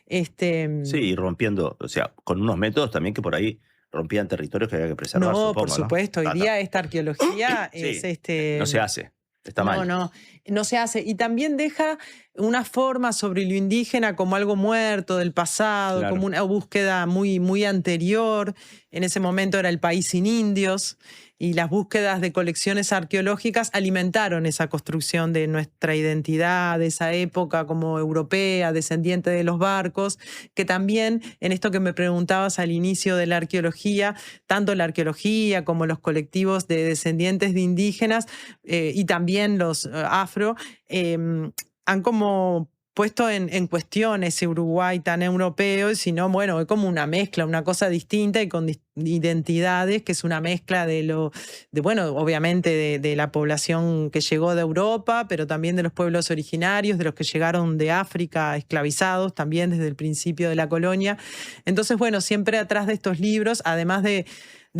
Sí, y rompiendo, o sea, con unos métodos también que por ahí rompían territorios que había que preservar, No, supongo, por supuesto. ¿no? Hoy día esta arqueología Sí, es no se hace, está mal. No se hace. Y también deja una forma sobre lo indígena como algo muerto del pasado, Claro. como una búsqueda muy, muy anterior. En ese momento era el país sin indios y las búsquedas de colecciones arqueológicas alimentaron esa construcción de nuestra identidad de esa época como europea, descendiente de los barcos, que también en esto que me preguntabas al inicio de la arqueología, tanto la arqueología como los colectivos de descendientes de indígenas y también los afro, han como puesto en cuestión ese Uruguay tan europeo, sino, bueno, es como una mezcla, una cosa distinta y con identidades, que es una mezcla bueno, obviamente de la población que llegó de Europa, pero también de los pueblos originarios, de los que llegaron de África esclavizados también desde el principio de la colonia. Entonces, bueno, siempre atrás de estos libros, además de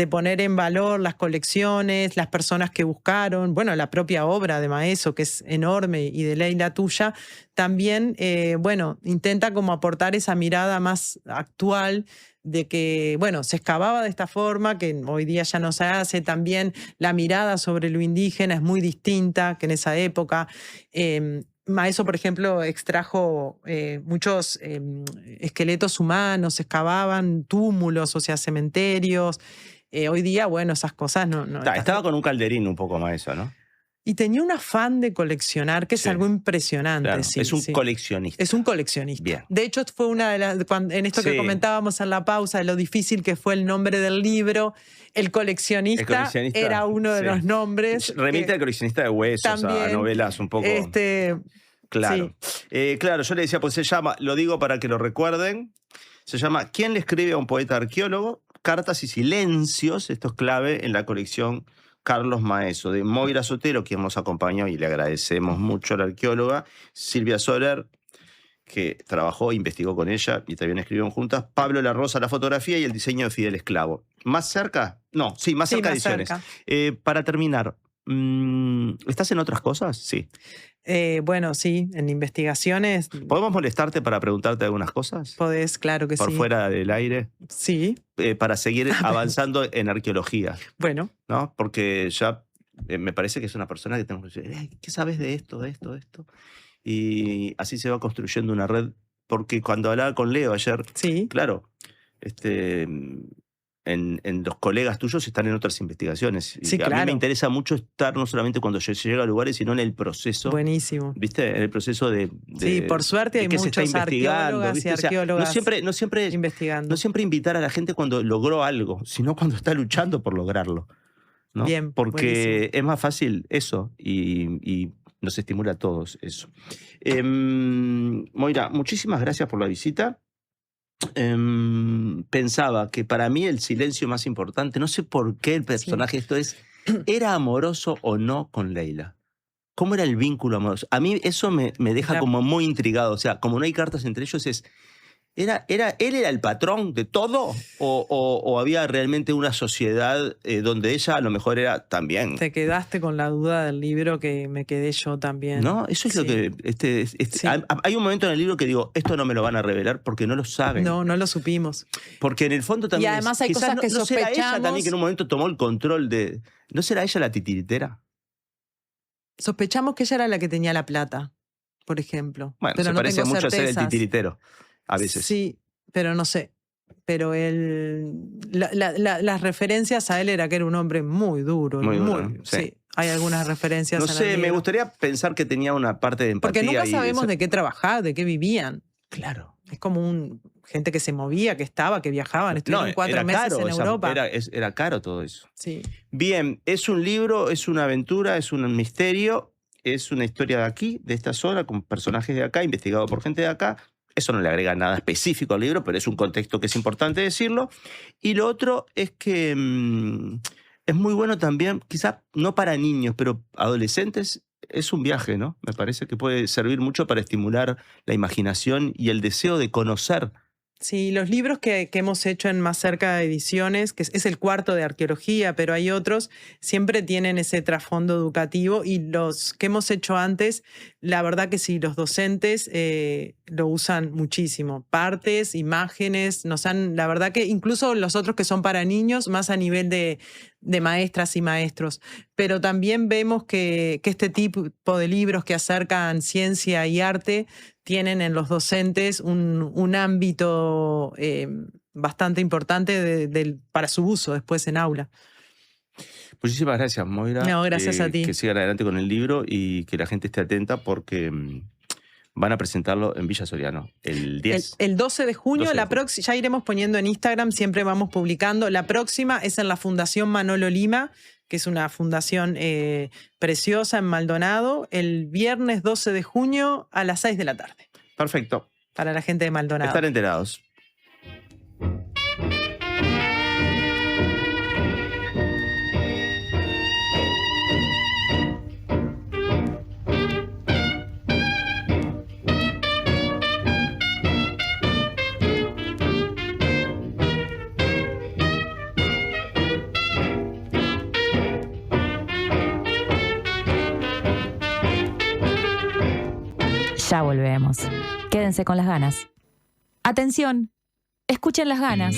poner en valor las colecciones, las personas que buscaron, bueno, la propia obra de Maeso, que es enorme, y de Leila Tuya, también, bueno, intenta como aportar esa mirada más actual de que, bueno, se excavaba de esta forma, que hoy día ya no se hace. También la mirada sobre lo indígena es muy distinta que en esa época. Maeso, por ejemplo, extrajo muchos esqueletos humanos, excavaban túmulos, o sea, cementerios. Hoy día, bueno, esas cosas no... Estaba con un calderín un poco más eso, ¿no? Y tenía un afán de coleccionar, que es algo impresionante. Claro, Sí, es un coleccionista. Es un coleccionista. Bien. De hecho, fue una de las... En esto que comentábamos en la pausa, de lo difícil que fue el nombre del libro, el coleccionista era uno de los nombres. Remite al coleccionista de huesos, también, a novelas un poco... Claro. Sí. Claro, yo le decía, pues se llama, lo digo para que lo recuerden, se llama ¿Quién le escribe a un poeta arqueólogo? Cartas y silencios, esto es clave en la colección Carlos Maeso, de Moira Sotero, quien nos acompañó y le agradecemos mucho a la arqueóloga, Silvia Soler, que trabajó, investigó con ella y también escribieron juntas, Pablo La Rosa, la fotografía y el diseño de Fidel Esclavo. ¿Más cerca? No, sí, más cerca ediciones. Para terminar, ¿estás en otras cosas? Sí. Bueno, sí, en investigaciones. ¿Podemos molestarte para preguntarte algunas cosas? Podés, claro que sí. ¿Por fuera del aire? Sí. Para seguir avanzando en arqueología. Bueno. ¿No? Porque ya me parece que es una persona que tenemos que decir, ¿qué sabes de esto, de esto, de esto? Y así se va construyendo una red. Porque cuando hablaba con Leo ayer, claro, en los colegas tuyos están en otras investigaciones. Sí, y a mí me interesa mucho estar no solamente cuando yo llego a lugares, sino en el proceso. Buenísimo. ¿Viste? En el proceso de sí, por suerte hay muchos arqueólogas y arqueólogas no siempre investigando. No siempre invitar a la gente cuando logró algo, sino cuando está luchando por lograrlo, ¿no? Bien, porque buenísimo. Es más fácil eso y nos estimula a todos eso. Moira, muchísimas gracias por la visita. Pensaba que para mí el silencio más importante, no sé por qué el personaje esto es, ¿era amoroso o no con Leila? ¿Cómo era el vínculo amoroso? A mí eso me deja como muy intrigado, o sea, como no hay cartas entre ellos, ¿él era el patrón de todo o había realmente una sociedad donde ella a lo mejor era también? Te quedaste con la duda del libro que me quedé yo también. No, eso es lo que... Hay un momento en el libro que digo, esto no me lo van a revelar porque no lo saben. No lo supimos. Porque en el fondo también... Y además hay cosas que ¿no será sospechamos... ella también que en un momento tomó el control de... ¿No será ella la titiritera? Sospechamos que ella era la que tenía la plata, por ejemplo. Bueno, pero se no parece tengo mucho a ser el certezas. titiritero, a veces. Sí, pero no sé. Pero las referencias a él era que era un hombre muy duro. Muy duro, sí. Hay algunas referencias. No sé, me gustaría pensar que tenía una parte de empatía. Porque nunca sabemos de qué trabajaban, de qué vivían. Claro. Es como gente que se movía, que estaba, que viajaban. Estuvieron 4 meses en Europa. Era caro todo eso. Sí. Bien, es un libro, es una aventura, es un misterio, es una historia de aquí, de esta zona, con personajes de acá, investigado por gente de acá. Eso no le agrega nada específico al libro, pero es un contexto que es importante decirlo. Y lo otro es que es muy bueno también, quizá no para niños, pero adolescentes, es un viaje, ¿no? Me parece que puede servir mucho para estimular la imaginación y el deseo de conocer Sí, los libros que hemos hecho en Más Cerca de Ediciones, que es el cuarto de arqueología, pero hay otros, siempre tienen ese trasfondo educativo, y los que hemos hecho antes, la verdad que sí, los docentes lo usan muchísimo. Partes, imágenes, la verdad que incluso los otros que son para niños, más a nivel de maestras y maestros. Pero también vemos que este tipo de libros que acercan ciencia y arte tienen en los docentes un ámbito bastante importante para su uso después en aula. Muchísimas gracias, Moira. No, gracias a ti. Que sigan adelante con el libro y que la gente esté atenta porque van a presentarlo en Villa Soriano el 10. El 12 de junio, ya iremos poniendo en Instagram, siempre vamos publicando. La próxima es en la Fundación Manolo Lima, que es una fundación preciosa en Maldonado, el viernes 12 de junio a las 6 de la tarde. Perfecto. Para la gente de Maldonado. Estar enterados. Ya volvemos. Quédense con las ganas. Atención, escuchen las ganas.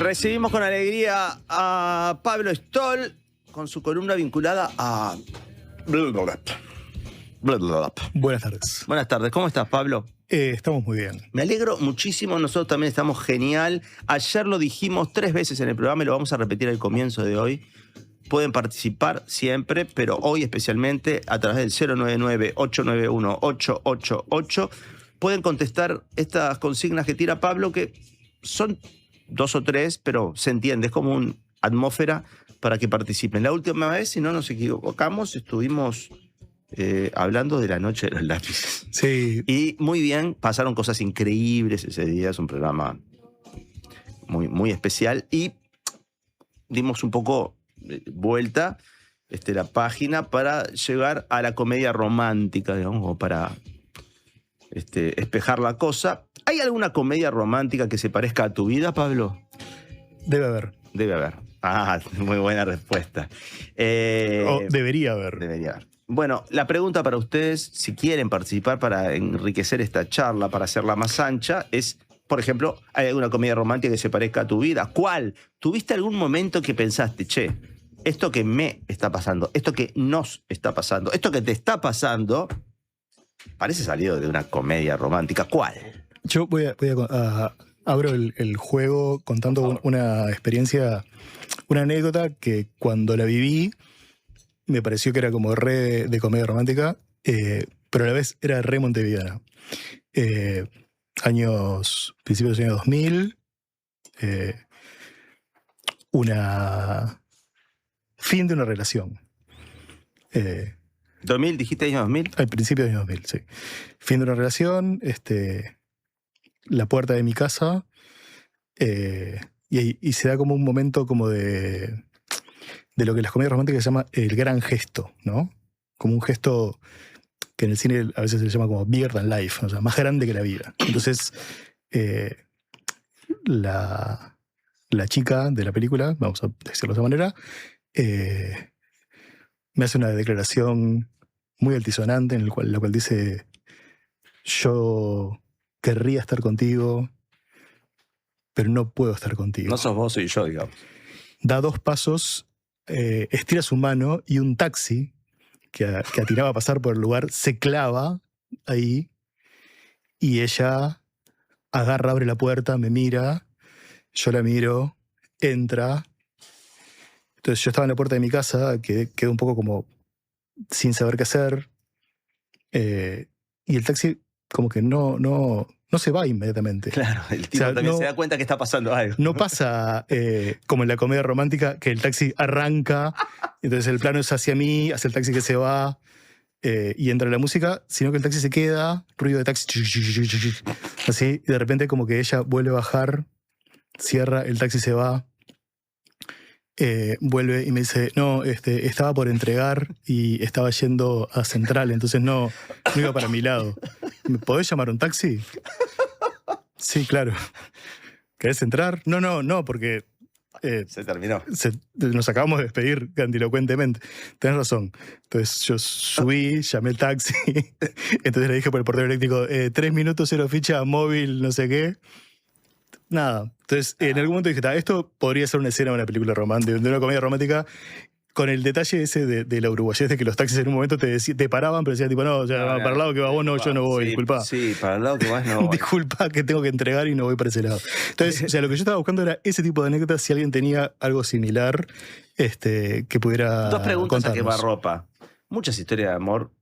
Recibimos con alegría a Pablo Stoll con su columna vinculada a... Buenas tardes. Buenas tardes, ¿cómo estás, Pablo? Estamos muy bien. Me alegro muchísimo, nosotros también estamos genial. Ayer lo dijimos 3 veces en el programa y lo vamos a repetir al comienzo de hoy. Pueden participar siempre, pero hoy especialmente a través del 099-891-888. Pueden contestar estas consignas que tira Pablo, que son 2 o 3, pero se entiende, es como una atmósfera para que participen. La última vez, si no nos equivocamos, estuvimos hablando de la noche de los lápices. Sí. Y muy bien, pasaron cosas increíbles ese día, es un programa muy, muy especial. Y dimos un poco vuelta la página para llegar a la comedia romántica, digamos, o para espejar la cosa. ¿Hay alguna comedia romántica que se parezca a tu vida, Pablo? Debe haber. Debe haber. Ah, muy buena respuesta. Debería haber. Debería haber. Bueno, la pregunta para ustedes, si quieren participar para enriquecer esta charla, para hacerla más ancha, es, por ejemplo, ¿hay alguna comedia romántica que se parezca a tu vida? ¿Cuál? ¿Tuviste algún momento que pensaste, che, esto que me está pasando, esto que nos está pasando, esto que te está pasando, parece salido de una comedia romántica. ¿Cuál? Yo abro el juego contando una experiencia, una anécdota que cuando la viví me pareció que era como re de comedia romántica, pero a la vez era re montevideana. Principios de los años 2000, fin de una relación. 2000, dijiste año 2000. Al principio de año 2000, sí. Fin de una relación, la puerta de mi casa, y se da como un momento como de lo que las comedias románticas se llama el gran gesto, ¿no? Como un gesto que en el cine a veces se llama como bigger than life, o sea, más grande que la vida. Entonces, la chica de la película, vamos a decirlo de esa manera, me hace una declaración muy altisonante en la cual dice: yo querría estar contigo, pero no puedo estar contigo. No sos vos, soy yo, digamos. Da 2 pasos, estira su mano y un taxi que atinaba a pasar por el lugar se clava ahí y ella abre la puerta, me mira, yo la miro, entra. Entonces yo estaba en la puerta de mi casa, quedé un poco como sin saber qué hacer, y el taxi como que no se va inmediatamente. Claro, el tipo también se da cuenta que está pasando algo. No pasa como en la comedia romántica, que el taxi arranca, entonces el plano es hacia mí, hacia el taxi que se va, y entra la música, sino que el taxi se queda, ruido de taxi, así, y de repente como que ella vuelve a bajar, cierra, el taxi se va, vuelve y me dice: no, estaba por entregar y estaba yendo a Central, entonces no iba para mi lado. ¿Me podés llamar un taxi? Sí, claro. ¿Querés entrar? No, porque... se terminó. Nos acabamos de despedir grandilocuentemente. Tenés razón. Entonces yo subí, llamé el taxi, entonces le dije por el portero eléctrico: 3 minutos, 0 ficha, móvil, no sé qué. Nada. Entonces, en algún momento dije: esto podría ser una escena de una película romántica, de una comedia romántica, con el detalle ese de la uruguayés, de que los taxis en un momento te paraban, pero decían tipo: no, para el lado que va vos, no, yo no voy, sí, disculpa. Sí, para el lado que vas no voy. Disculpa, que tengo que entregar y no voy para ese lado. Entonces, o sea, lo que yo estaba buscando era ese tipo de anécdotas, si alguien tenía algo similar, que pudiera 2 preguntas a contarnos. quemarropa. Muchas historias de amor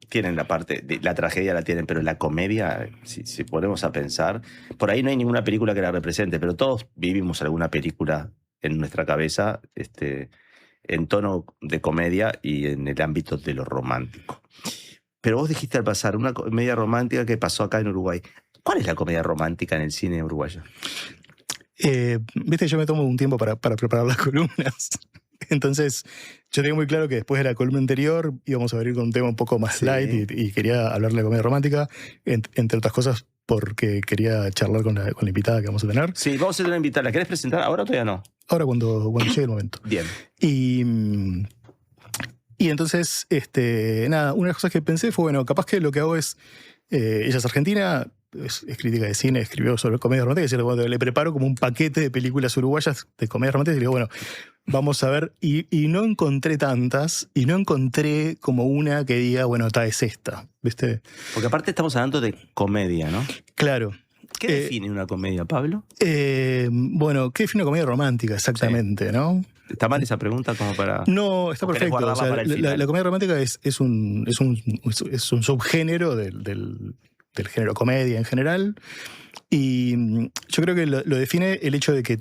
tienen la parte, la tragedia la tienen, pero la comedia, si ponemos a pensar, por ahí no hay ninguna película que la represente, pero todos vivimos alguna película en nuestra cabeza, en tono de comedia y en el ámbito de lo romántico. Pero vos dijiste al pasar una comedia romántica que pasó acá en Uruguay. ¿Cuál es la comedia romántica en el cine uruguayo? Viste, yo me tomo un tiempo para preparar las columnas. Entonces, yo tenía muy claro que después de la columna anterior íbamos a venir con un tema un poco más light y quería hablar de la comedia romántica, entre otras cosas porque quería charlar con la invitada que vamos a tener. Sí, vamos a tener una invitada. ¿La querés presentar ahora o todavía no? Ahora cuando llegue el momento. Bien. Y entonces, nada, una de las cosas que pensé fue, bueno, capaz que lo que hago es, ella es argentina, es crítica de cine, escribió sobre comedia romántica, y decía, bueno, le preparo como un paquete de películas uruguayas de comedia romántica y digo, bueno, vamos a ver, y no encontré tantas, y no encontré como una que diga, bueno, es esta, ¿viste? Porque aparte estamos hablando de comedia, ¿no? Claro. ¿Qué define una comedia, Pablo? Bueno, ¿qué define una comedia romántica exactamente, no? ¿Está mal esa pregunta como para...? No, está perfecto. O sea, la comedia romántica es un subgénero del género comedia en general. Y yo creo que lo define el hecho de que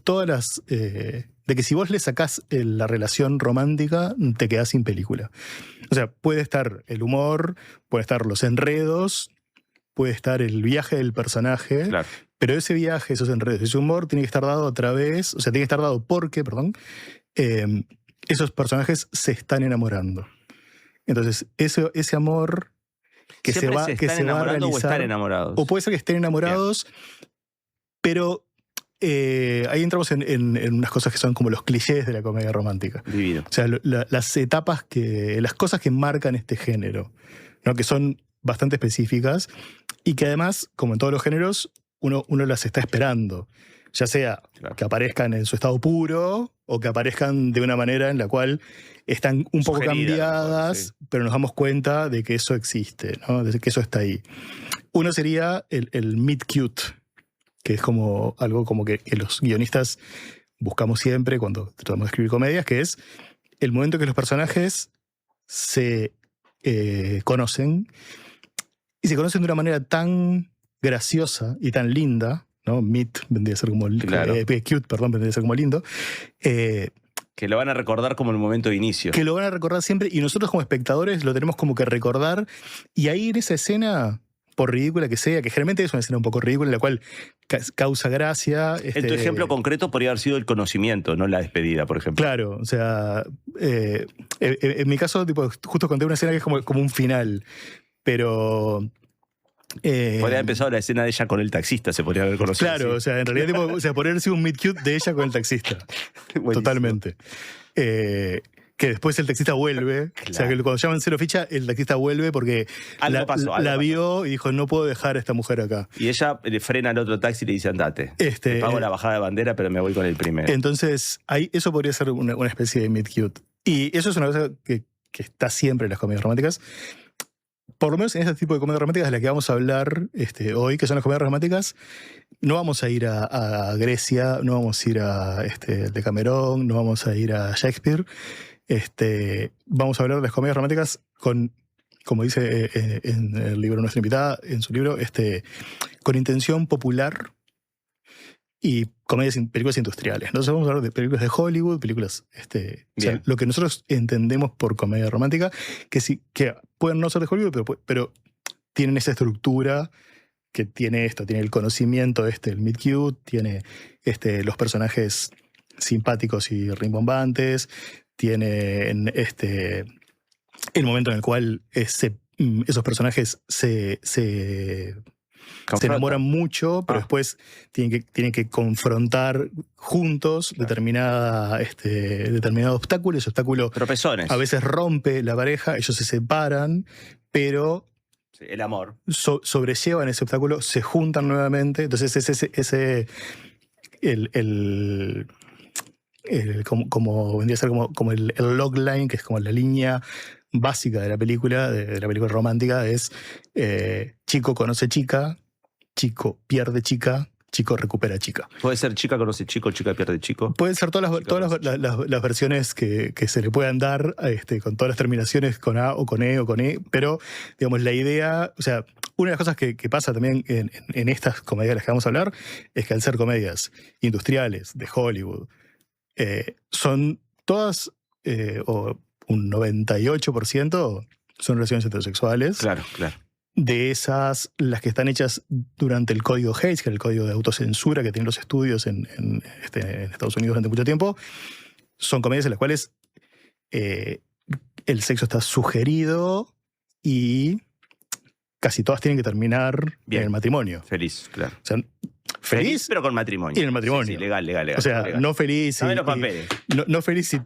de que si vos le sacás la relación romántica, te quedás sin película. O sea, puede estar el humor, puede estar los enredos, puede estar el viaje del personaje, claro. Pero ese viaje, esos enredos, ese humor tiene que estar dado a través, o sea, tiene que estar dado porque, esos personajes se están enamorando. Entonces, ese amor que se va a realizar, o están enamorados. O puede ser que estén enamorados, pero ahí entramos en unas cosas que son como los clichés de la comedia romántica. Divino. O sea, las etapas las cosas que marcan este género, ¿no? Que son bastante específicas y que además, como en todos los géneros, uno las está esperando. Ya sea que aparezcan en su estado puro o que aparezcan de una manera en la cual están un poco cambiadas, sí, pero nos damos cuenta de que eso existe, ¿no? De que eso está ahí. Uno sería el meet cute, que es como algo como que los guionistas buscamos siempre cuando tratamos de escribir comedias, que es el momento que los personajes se conocen, y se conocen de una manera tan graciosa y tan linda, ¿no? Meet vendría a ser como cute, perdón, vendría a ser como lindo. Que lo van a recordar como el momento de inicio. Que lo van a recordar siempre, y nosotros como espectadores lo tenemos como que recordar, y ahí en esa escena, por ridícula que sea, que generalmente es una escena un poco ridícula, en la cual causa gracia. En tu ejemplo concreto podría haber sido el conocimiento, no la despedida, por ejemplo. Claro, o sea, en mi caso, tipo, justo conté una escena que es como un final, pero... podría haber empezado la escena de ella con el taxista, se podría haber conocido. Claro, así. o sea, en realidad tipo, podría haber sido un meet cute de ella con el taxista. Totalmente. Que después el taxista vuelve. Claro. O sea, que cuando llaman cero ficha, el taxista vuelve porque la vio y dijo, no puedo dejar a esta mujer acá. Y ella le frena al otro taxi y le dice, andate. Te pago la bajada de bandera, pero me voy con el primero. Entonces, ahí eso podría ser una especie de meet cute. Y eso es una cosa que está siempre en las comedias románticas. Por lo menos en este tipo de comedias románticas de las que vamos a hablar hoy, que son las comedias románticas, no vamos a ir a Grecia, no vamos a ir a Decamerón, no vamos a ir a Shakespeare. Vamos a hablar de las comedias románticas con, como dice en el libro de nuestra invitada, en su libro, con intención popular y películas industriales. Entonces vamos a hablar de películas de Hollywood, películas, o sea, lo que nosotros entendemos por comedia romántica, que pueden no ser de Hollywood, pero tienen esa estructura que tiene esto, tiene el conocimiento, el meet cute, tiene los personajes simpáticos y rimbombantes, tiene el momento en el cual esos personajes se enamoran mucho, pero después tienen que confrontar juntos determinado obstáculo. Ese obstáculo tropezones. A veces rompe la pareja, ellos se separan, pero el amor sobrellevan ese obstáculo, se juntan nuevamente. Entonces como vendría a ser como el logline, que es como la línea básica de la película romántica, es chico conoce chica, chico pierde chica, chico recupera chica. ¿Puede ser chica conoce chico, chica pierde chico? Pueden ser todas las versiones que se le puedan dar, con todas las terminaciones con A o con E o con E, pero digamos la idea, o sea, una de las cosas que pasa también en estas comedias de las que vamos a hablar es que al ser comedias industriales de Hollywood, son todas, o un 98% son relaciones heterosexuales. Claro. De esas, las que están hechas durante el código Hays, que es el código de autocensura que tienen los estudios en Estados Unidos durante mucho tiempo, son comedias en las cuales el sexo está sugerido y casi todas tienen que terminar en el matrimonio. Feliz, claro. O sea, feliz, pero con matrimonio. Y en el matrimonio. Sí, legal. O sea, legal. No feliz no feliz y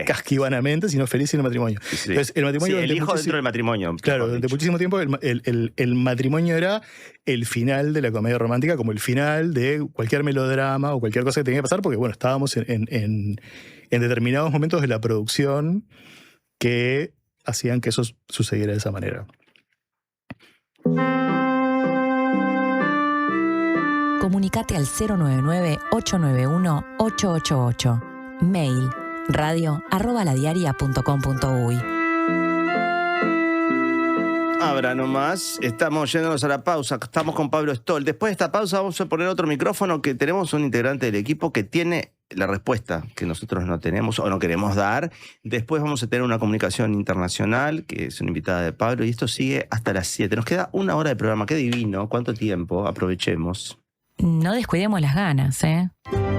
casquivanamente, sino feliz en el matrimonio. Sí. Entonces, el matrimonio... el hijo dentro del matrimonio. Claro, durante muchísimo tiempo el matrimonio era el final de la comedia romántica, como el final de cualquier melodrama o cualquier cosa que tenía que pasar, porque bueno, estábamos en determinados momentos de la producción que hacían que eso sucediera de esa manera. Comunicate al 099-891-888. Mail radio@ladiaria.com.uy. Abra nomás, estamos yéndonos a la pausa, estamos con Pablo Stoll. Después de esta pausa vamos a poner otro micrófono, que tenemos un integrante del equipo que tiene la respuesta que nosotros no tenemos o no queremos dar. Después vamos a tener una comunicación internacional, que es una invitada de Pablo, y esto sigue hasta las 7. Nos queda 1 hora de programa, qué divino, cuánto tiempo, aprovechemos. No descuidemos las ganas, ¿eh?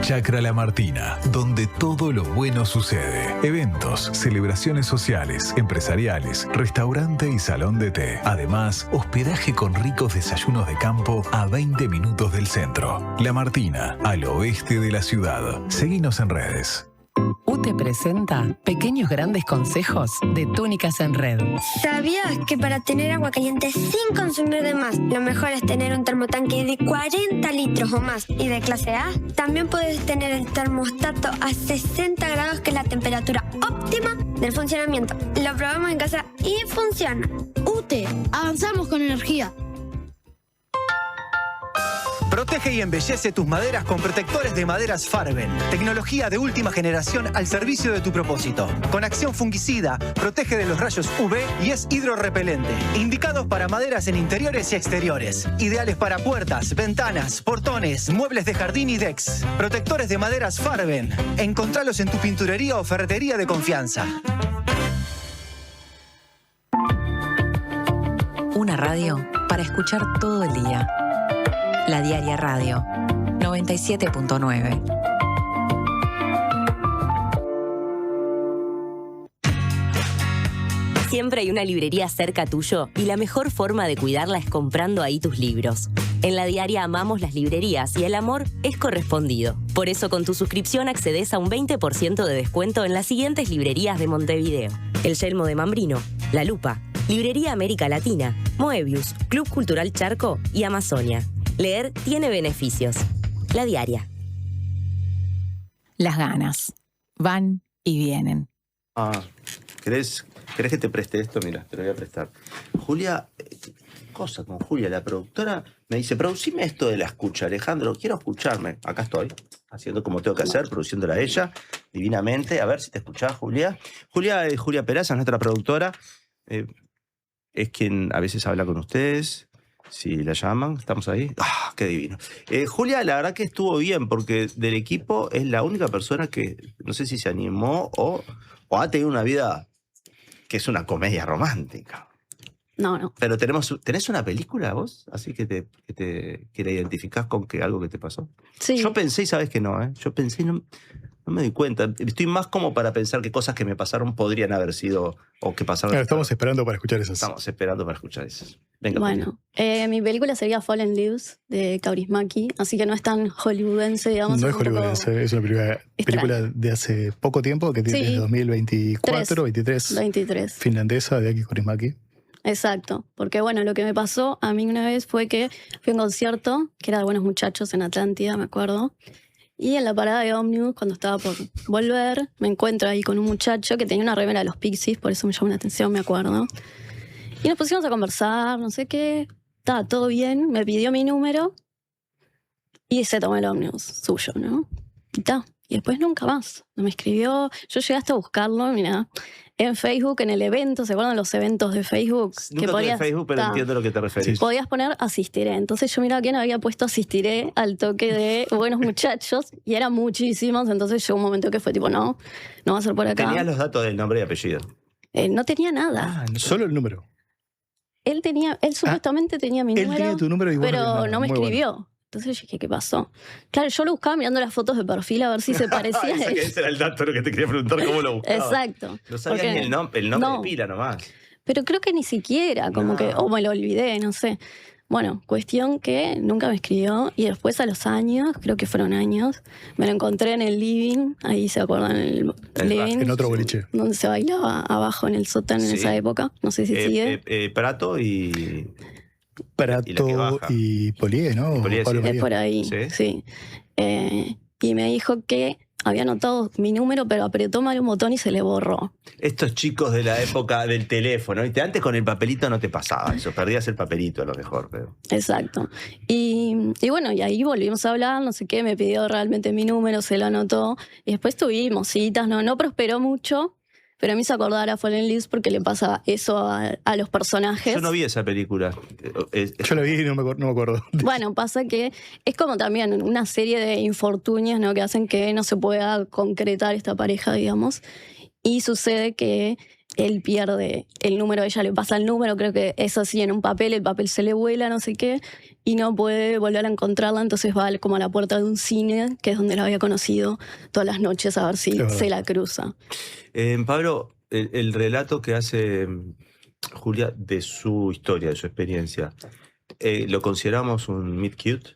Chacra La Martina, donde todo lo bueno sucede. Eventos, celebraciones sociales, empresariales, restaurante y salón de té. Además, hospedaje con ricos desayunos de campo a 20 minutos del centro. La Martina, al oeste de la ciudad. Seguinos en redes. UTE te presenta pequeños grandes consejos de Túnicas en Red. ¿Sabías que para tener agua caliente sin consumir de más, lo mejor es tener un termotanque de 40 litros o más y de clase A? También puedes tener el termostato a 60 grados, que es la temperatura óptima del funcionamiento. Lo probamos en casa y funciona. UTE, avanzamos con energía. Protege y embellece tus maderas con protectores de maderas Farben. Tecnología de última generación al servicio de tu propósito. Con acción fungicida, protege de los rayos UV y es hidrorrepelente. Indicados para maderas en interiores y exteriores. Ideales para puertas, ventanas, portones, muebles de jardín y decks. Protectores de maderas Farben. Encontralos en tu pinturería o ferretería de confianza. Una radio para escuchar todo el día. La Diaria Radio, 97.9. Siempre hay una librería cerca tuyo y la mejor forma de cuidarla es comprando ahí tus libros. En La Diaria amamos las librerías y el amor es correspondido. Por eso con tu suscripción accedes a un 20% de descuento en las siguientes librerías de Montevideo: El Yelmo de Mambrino, La Lupa, Librería América Latina, Moebius, Club Cultural Charco y Amazonia. Leer tiene beneficios. La Diaria. Las ganas van y vienen. ¿Querés que te preste esto? Mira, te lo voy a prestar. Julia, ¿qué cosa con Julia? La productora me dice, producime esto de la escucha, Alejandro, quiero escucharme. Acá estoy, haciendo como tengo que hacer, produciéndola a ella, divinamente. A ver si te escuchás, Julia. Julia Peraza, nuestra productora, es quien a veces habla con ustedes. Si la llaman, estamos ahí. ¡Ah, qué divino! Julia, la verdad que estuvo bien, porque del equipo es la única persona que, no sé si se animó o ha tenido una vida que es una comedia romántica. No. Pero ¿tenés una película vos? Así que te la identificás con algo que te pasó. Sí. Yo pensé y sabes que no, ¿eh? Yo pensé y no me di cuenta. Estoy más como para pensar que cosas que me pasaron podrían haber sido o que pasaron. Claro, estamos esperando para escuchar esas. Estamos esperando para escuchar esas. Venga, bueno, mi película sería Fallen Leaves de Kaurismäki, así que no es tan hollywoodense, digamos. No es hollywoodense, es una película de hace poco tiempo, que tiene 2024, 23. Finlandesa, de Aki Kaurismäki. Exacto, porque bueno, lo que me pasó a mí una vez fue que fui a un concierto, que era de Buenos Muchachos en Atlántida, me acuerdo. Y en la parada de ómnibus, cuando estaba por volver, me encuentro ahí con un muchacho que tenía una remera de los Pixies, por eso me llamó la atención, me acuerdo. Y nos pusimos a conversar, no sé qué. Estaba todo bien, me pidió mi número y se tomó el ómnibus suyo, ¿no? Y después nunca más. No me escribió. Yo llegué hasta a buscarlo, mira, en Facebook, en el evento. ¿Se acuerdan los eventos de Facebook? Nunca tuve Facebook, pero entiendo a lo que te referís. Podías poner Asistiré. Entonces yo miraba quién había puesto Asistiré al toque de Buenos Muchachos y eran muchísimos. Entonces llegó un momento que fue tipo, no va a ser por acá. Tenías los datos del nombre y apellido. No tenía nada. Solo el número. Él supuestamente tenía mi número, tenía tu número y pero no me escribió. Bueno. Entonces yo dije, ¿qué pasó? Claro, yo lo buscaba mirando las fotos de perfil a ver si se parecía a él. Ese era el dato, lo que te quería preguntar, ¿cómo lo buscaba? Exacto. No sabía ni el nombre de pila nomás. Pero creo que ni siquiera, o me lo olvidé, no sé. Bueno, cuestión que nunca me escribió y después a los años, creo que fueron años, me lo encontré en el living, ahí se acuerdan, el living. En otro boliche. Donde se bailaba abajo en el sótano en esa época, no sé si sigue. Prato y Polié, ¿no? Polié, sí. Es por ahí, sí. Y me dijo que había anotado mi número, pero apretó mal un botón y se le borró. Estos chicos de la época del teléfono, ¿viste? Antes con el papelito no te pasaba eso, perdías el papelito a lo mejor. Pero... Exacto. Y bueno, y ahí volvimos a hablar, no sé qué, me pidió realmente mi número, se lo anotó, y después tuvimos citas, no prosperó mucho, pero a mí se acordaba a Fallen Leaves porque le pasa eso a los personajes. Yo no vi esa película. Yo la vi y no me acuerdo. Bueno, pasa que es como también una serie de infortunios, ¿no? Que hacen que no se pueda concretar esta pareja, digamos. Y sucede que él pierde el número, ella le pasa el número, creo que es así en un papel, el papel se le vuela, no sé qué, y no puede volver a encontrarla, entonces va como a la puerta de un cine, que es donde la había conocido todas las noches, a ver si se la cruza. Pablo, el relato que hace Julia de su historia, de su experiencia, ¿lo consideramos un meet cute?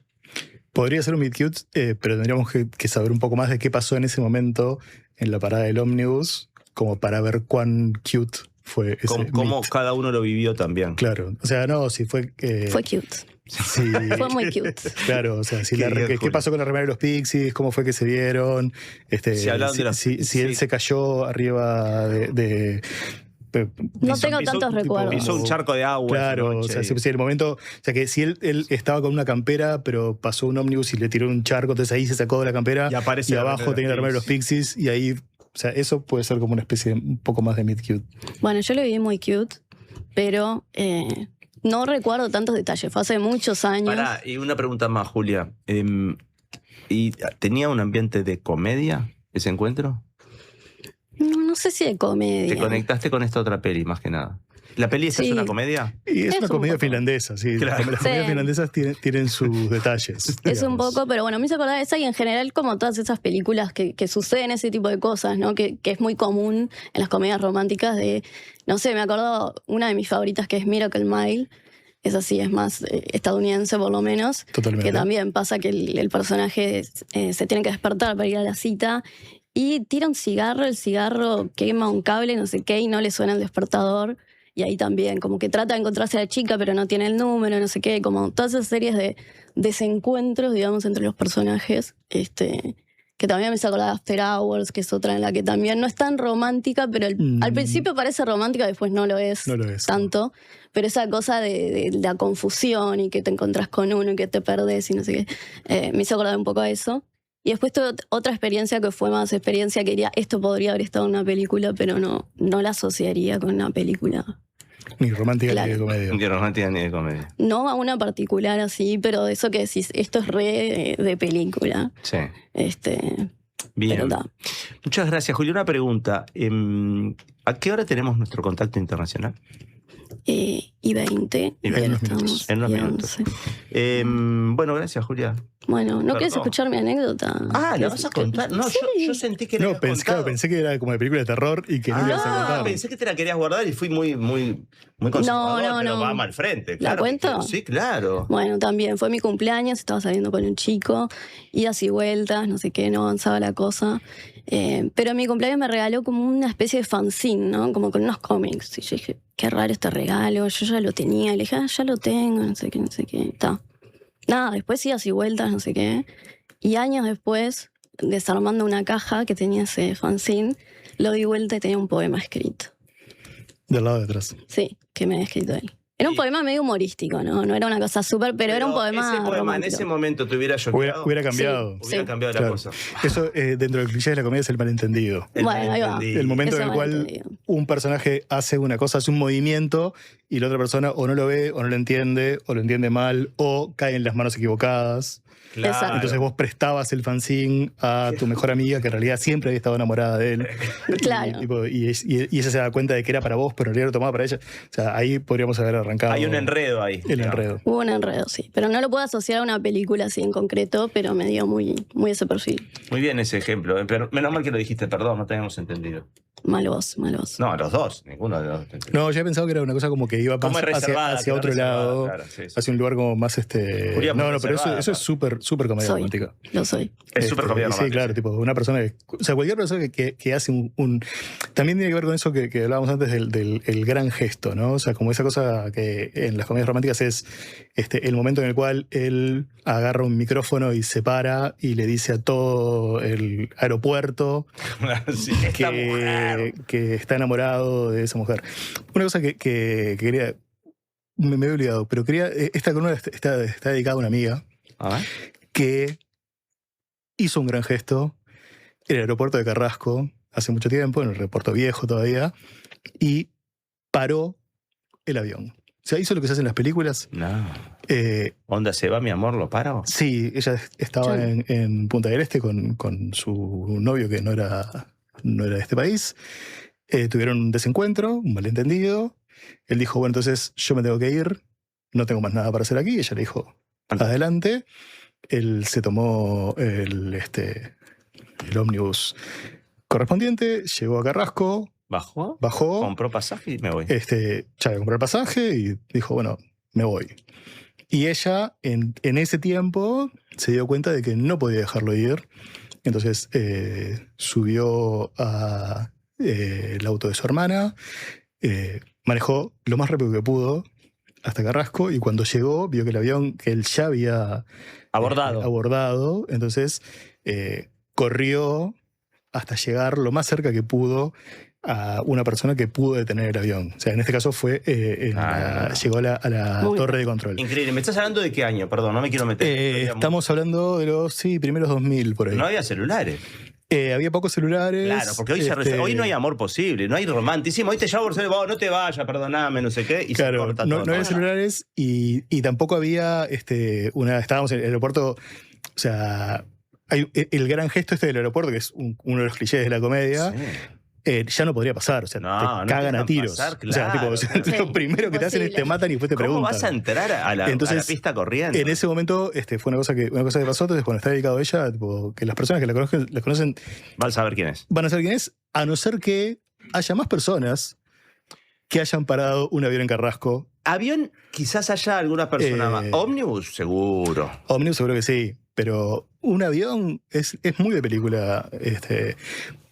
Podría ser un meet cute, pero tendríamos que saber un poco más de qué pasó en ese momento en la parada del ómnibus como para ver cuán cute fue ese Cómo meet. cada uno lo vivió también. Claro, o sea, no, si fue... Fue cute. Sí, Fue muy cute. claro, o sea, si Qué bien, ¿qué Julio. pasó con la remera de los Pixies? ¿Cómo fue que se vieron? Si hablaban de los- si sí. él se cayó arriba de No tengo tantos tipo, recuerdos. Pisó un charco de agua. Claro, esa o noche sea, y- si el momento, o sea, que si él estaba con una campera, pero pasó un ómnibus y le tiró un charco, entonces ahí se sacó de la campera Y aparece y la abajo remera de tenía la remera de los Pixies. Pixies y ahí, o sea, eso puede ser como una especie de un poco más de meet cute. Bueno, yo lo vi muy cute, pero no recuerdo tantos detalles. Fue hace muchos años. Pará, y una pregunta más, Julia. ¿Y tenía un ambiente de comedia ese encuentro? No sé si de comedia. ¿Te conectaste con esta otra peli, más que nada? ¿La peli esta es Sí. una comedia? Y es Es una un comedia poco. finlandesa, sí. Claro. Las Sí. comedias finlandesas tienen sus detalles. Es un digamos. poco, pero bueno, me hizo acordar de esa y en general como todas esas películas que suceden ese tipo de cosas, ¿no? Que es muy común en las comedias románticas de, no sé, me acuerdo una de mis favoritas que es Miracle Mile. Esa sí es más estadounidense por lo menos. Totalmente. Que también pasa que el personaje se tiene que despertar para ir a la cita y tira un cigarro, el cigarro quema un cable, no sé qué, y no le suena el despertador. Y ahí también, como que trata de encontrarse a la chica, pero no tiene el número, no sé qué, como todas esas series de desencuentros, digamos, entre los personajes, que también me hizo acordar de After Hours, que es otra en la que también no es tan romántica, pero al principio parece romántica, después no lo es, No lo es. tanto. Pero esa cosa de la confusión y que te encontrás con uno y que te perdés y no sé qué, me hizo acordar un poco a eso. Y después tuve otra experiencia que fue más experiencia que diría, esto podría haber estado en una película, pero no la asociaría con una película. Ni romántica Claro. ni de comedia. Ni romántica ni de comedia. No a una particular así, pero de eso que decís, esto es re de película. Sí. Pero Bien. da. Muchas gracias, Julio. Una pregunta. ¿A qué hora tenemos nuestro contacto internacional? Y 20. Y 20 ahora minutos. estamos, En unos y minutos. 11. Bueno, gracias, Julia. Bueno, ¿no querés Perdón. escuchar mi anécdota? Ah, ¿la vas a contar? No, Sí. yo sentí que la No, habías pensé, contado. claro, pensé que era como de película de terror y que no le ibas a contar. Pensé que te la querías guardar y fui muy conservador, No, pero no. vamos al frente. ¿La Claro, cuento? Sí, claro. Bueno, también fue mi cumpleaños, estaba saliendo con un chico, idas y vueltas, no sé qué, no avanzaba la cosa. Pero en mi cumpleaños me regaló como una especie de fanzine, ¿no? Como con unos cómics. Y yo dije, qué raro este regalo, yo ya lo tenía. Y le dije, ya lo tengo, no sé qué, no sé qué. Está. Nada, después idas y vueltas, no sé qué. Y años después, desarmando una caja que tenía ese fanzine, lo di vuelta y tenía un poema escrito. Del lado de atrás. Sí, que me había escrito él. Era un poema medio humorístico, ¿no? No era una cosa súper, pero era un poema Ese poema en romántico. ese momento te hubiera choqueado. Hubiera cambiado. Sí. Hubiera cambiado la Claro. cosa. Eso, dentro del cliché de la comedia, es el malentendido. El Bueno, ahí va. malentendido. El momento Eso en el cual malentendido. un personaje hace una cosa, hace un movimiento y la otra persona o no lo ve, o no lo entiende, o lo entiende mal, o cae en las manos equivocadas. Claro. Exacto. Entonces vos prestabas el fanzine a tu mejor amiga, que en realidad siempre había estado enamorada de él. Claro. Y ella se da cuenta de que era para vos, pero en realidad lo tomaba para ella. O sea, ahí podríamos haber arrancado. Hay un enredo ahí. El enredo. Hubo un enredo, sí. Pero no lo puedo asociar a una película así en concreto, pero me dio muy ese perfil. Muy bien ese ejemplo. Pero menos mal que lo dijiste, perdón, no teníamos entendido. Mal vos. No, los dos, ninguno de los dos. No, yo he pensado que era una cosa como que iba Como más es reservada, hacia que otro es reservada, lado, claro, sí, sí. hacia un lugar como más Julia, muy No, pero reservada, eso es súper comedia Soy. romántica. Lo soy. Es súper comedia Sí, romántica, claro, sí. tipo, una persona o sea, cualquier persona que hace un también tiene que ver con eso que hablábamos antes del el gran gesto, ¿no? O sea, como esa cosa que en las comedias románticas es el momento en el cual él agarra un micrófono y se para y le dice a todo el aeropuerto Sí, esta mujer. que está enamorado de esa mujer. Una cosa que quería, me he olvidado, pero quería, esta columna está dedicada a una amiga A ver. que hizo un gran gesto en el aeropuerto de Carrasco hace mucho tiempo, en el aeropuerto viejo todavía, y paró el avión. O sea, hizo lo que se hace en las películas. No. ¿Onda se va, mi amor? ¿Lo paro? Sí, ella estaba Sí. en Punta del Este con su novio que no era de este país. Tuvieron un desencuentro, un malentendido. Él dijo, bueno, entonces yo me tengo que ir, no tengo más nada para hacer aquí. Ella le dijo, adelante. Él se tomó el ómnibus correspondiente, llegó a Carrasco, ¿Bajó? bajó, Compró pasaje y me voy. ya había comprado el pasaje y dijo, bueno, me voy. Y ella, en ese tiempo, se dio cuenta de que no podía dejarlo ir Entonces subió a el auto de su hermana, manejó lo más rápido que pudo hasta Carrasco, y cuando llegó vio que el avión que él ya había abordado, entonces corrió hasta llegar lo más cerca que pudo a una persona que pudo detener el avión. O sea, en este caso fue llegó a la torre de control. Increíble. ¿Me estás hablando de qué año? Perdón, no me quiero meter. Estamos hablando de los primeros 2000 por ahí. No había celulares. Había pocos celulares. Claro, porque hoy no hay amor posible, no hay romanticismo. Hoy te llamo por celular, no te vayas, perdoname, no sé qué. Y claro, se corta no todo. había celulares y tampoco había estábamos en el aeropuerto. O sea, hay el gran gesto del aeropuerto, que es uno de los clichés de la comedia. Sí. Ya no podría pasar, o sea, te cagan a tiros. Pasar, claro, o sea, tipo, lo primero que te hacen es te matan y después te preguntan. ¿Cómo vas a entrar a la pista corriendo? En ese momento fue una cosa que pasó. Entonces, cuando está dedicado a ella, tipo, que las personas que la conocen van a saber quién es. Van a saber quién es, a no ser que haya más personas que hayan parado un avión en Carrasco. ¿Avión? Quizás haya alguna persona más. ¿Ómnibus? Seguro. Ómnibus seguro que sí, pero un avión es muy de película.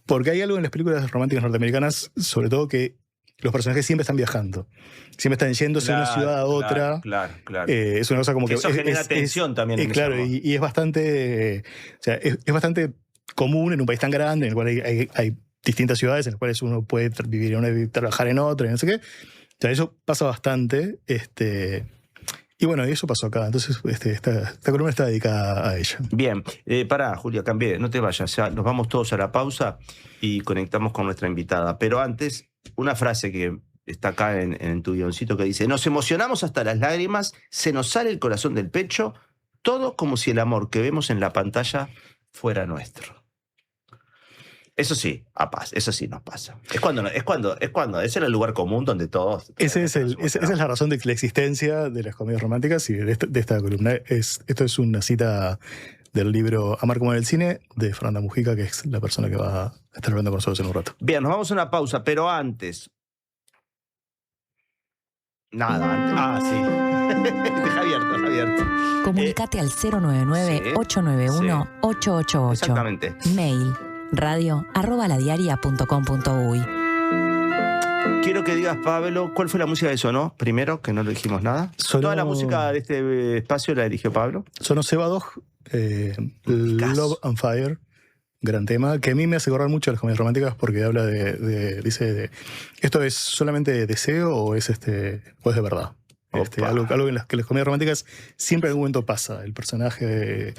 Porque hay algo en las películas románticas norteamericanas, sobre todo, que los personajes siempre están viajando. Siempre están yéndose de una ciudad a otra. Claro. Es una cosa como que eso genera tensión también. Claro, y es bastante. O sea, es bastante común en un país tan grande, en el cual hay distintas ciudades en las cuales uno puede vivir en una y trabajar en otra, y no sé qué. O sea, eso pasa bastante. Y bueno, eso pasó acá. Entonces, esta columna está dedicada a ella. Bien. Pará, Julia, cambié. No te vayas. Ya nos vamos todos a la pausa y conectamos con nuestra invitada. Pero antes, una frase que está acá en tu guioncito que dice: nos emocionamos hasta las lágrimas, se nos sale el corazón del pecho, todo como si el amor que vemos en la pantalla fuera nuestro. Eso sí, eso sí nos pasa. Ese era el lugar común donde todos... Esa es la razón de la existencia de las comedias románticas y de esta columna. Esto es una cita del libro Amar como en el cine, de Fernanda Mujica, que es la persona que va a estar hablando con nosotros en un rato. Bien, nos vamos a una pausa, pero antes... Nada, antes... sí. Deja abierto. Comunicate al 099-891-888. Exactamente. Mail radio@ladiaria.com.uy. Quiero que digas, Pablo, ¿cuál fue la música que sonó primero? Que no le dijimos nada. Toda la música de este espacio la eligió Pablo. Sonó Sebadog, Love and Fire, gran tema, que a mí me hace acordar mucho a las comedias románticas porque habla dice, ¿esto es solamente deseo o es de verdad? Algo en las que las comedias románticas siempre en algún momento pasa. El personaje...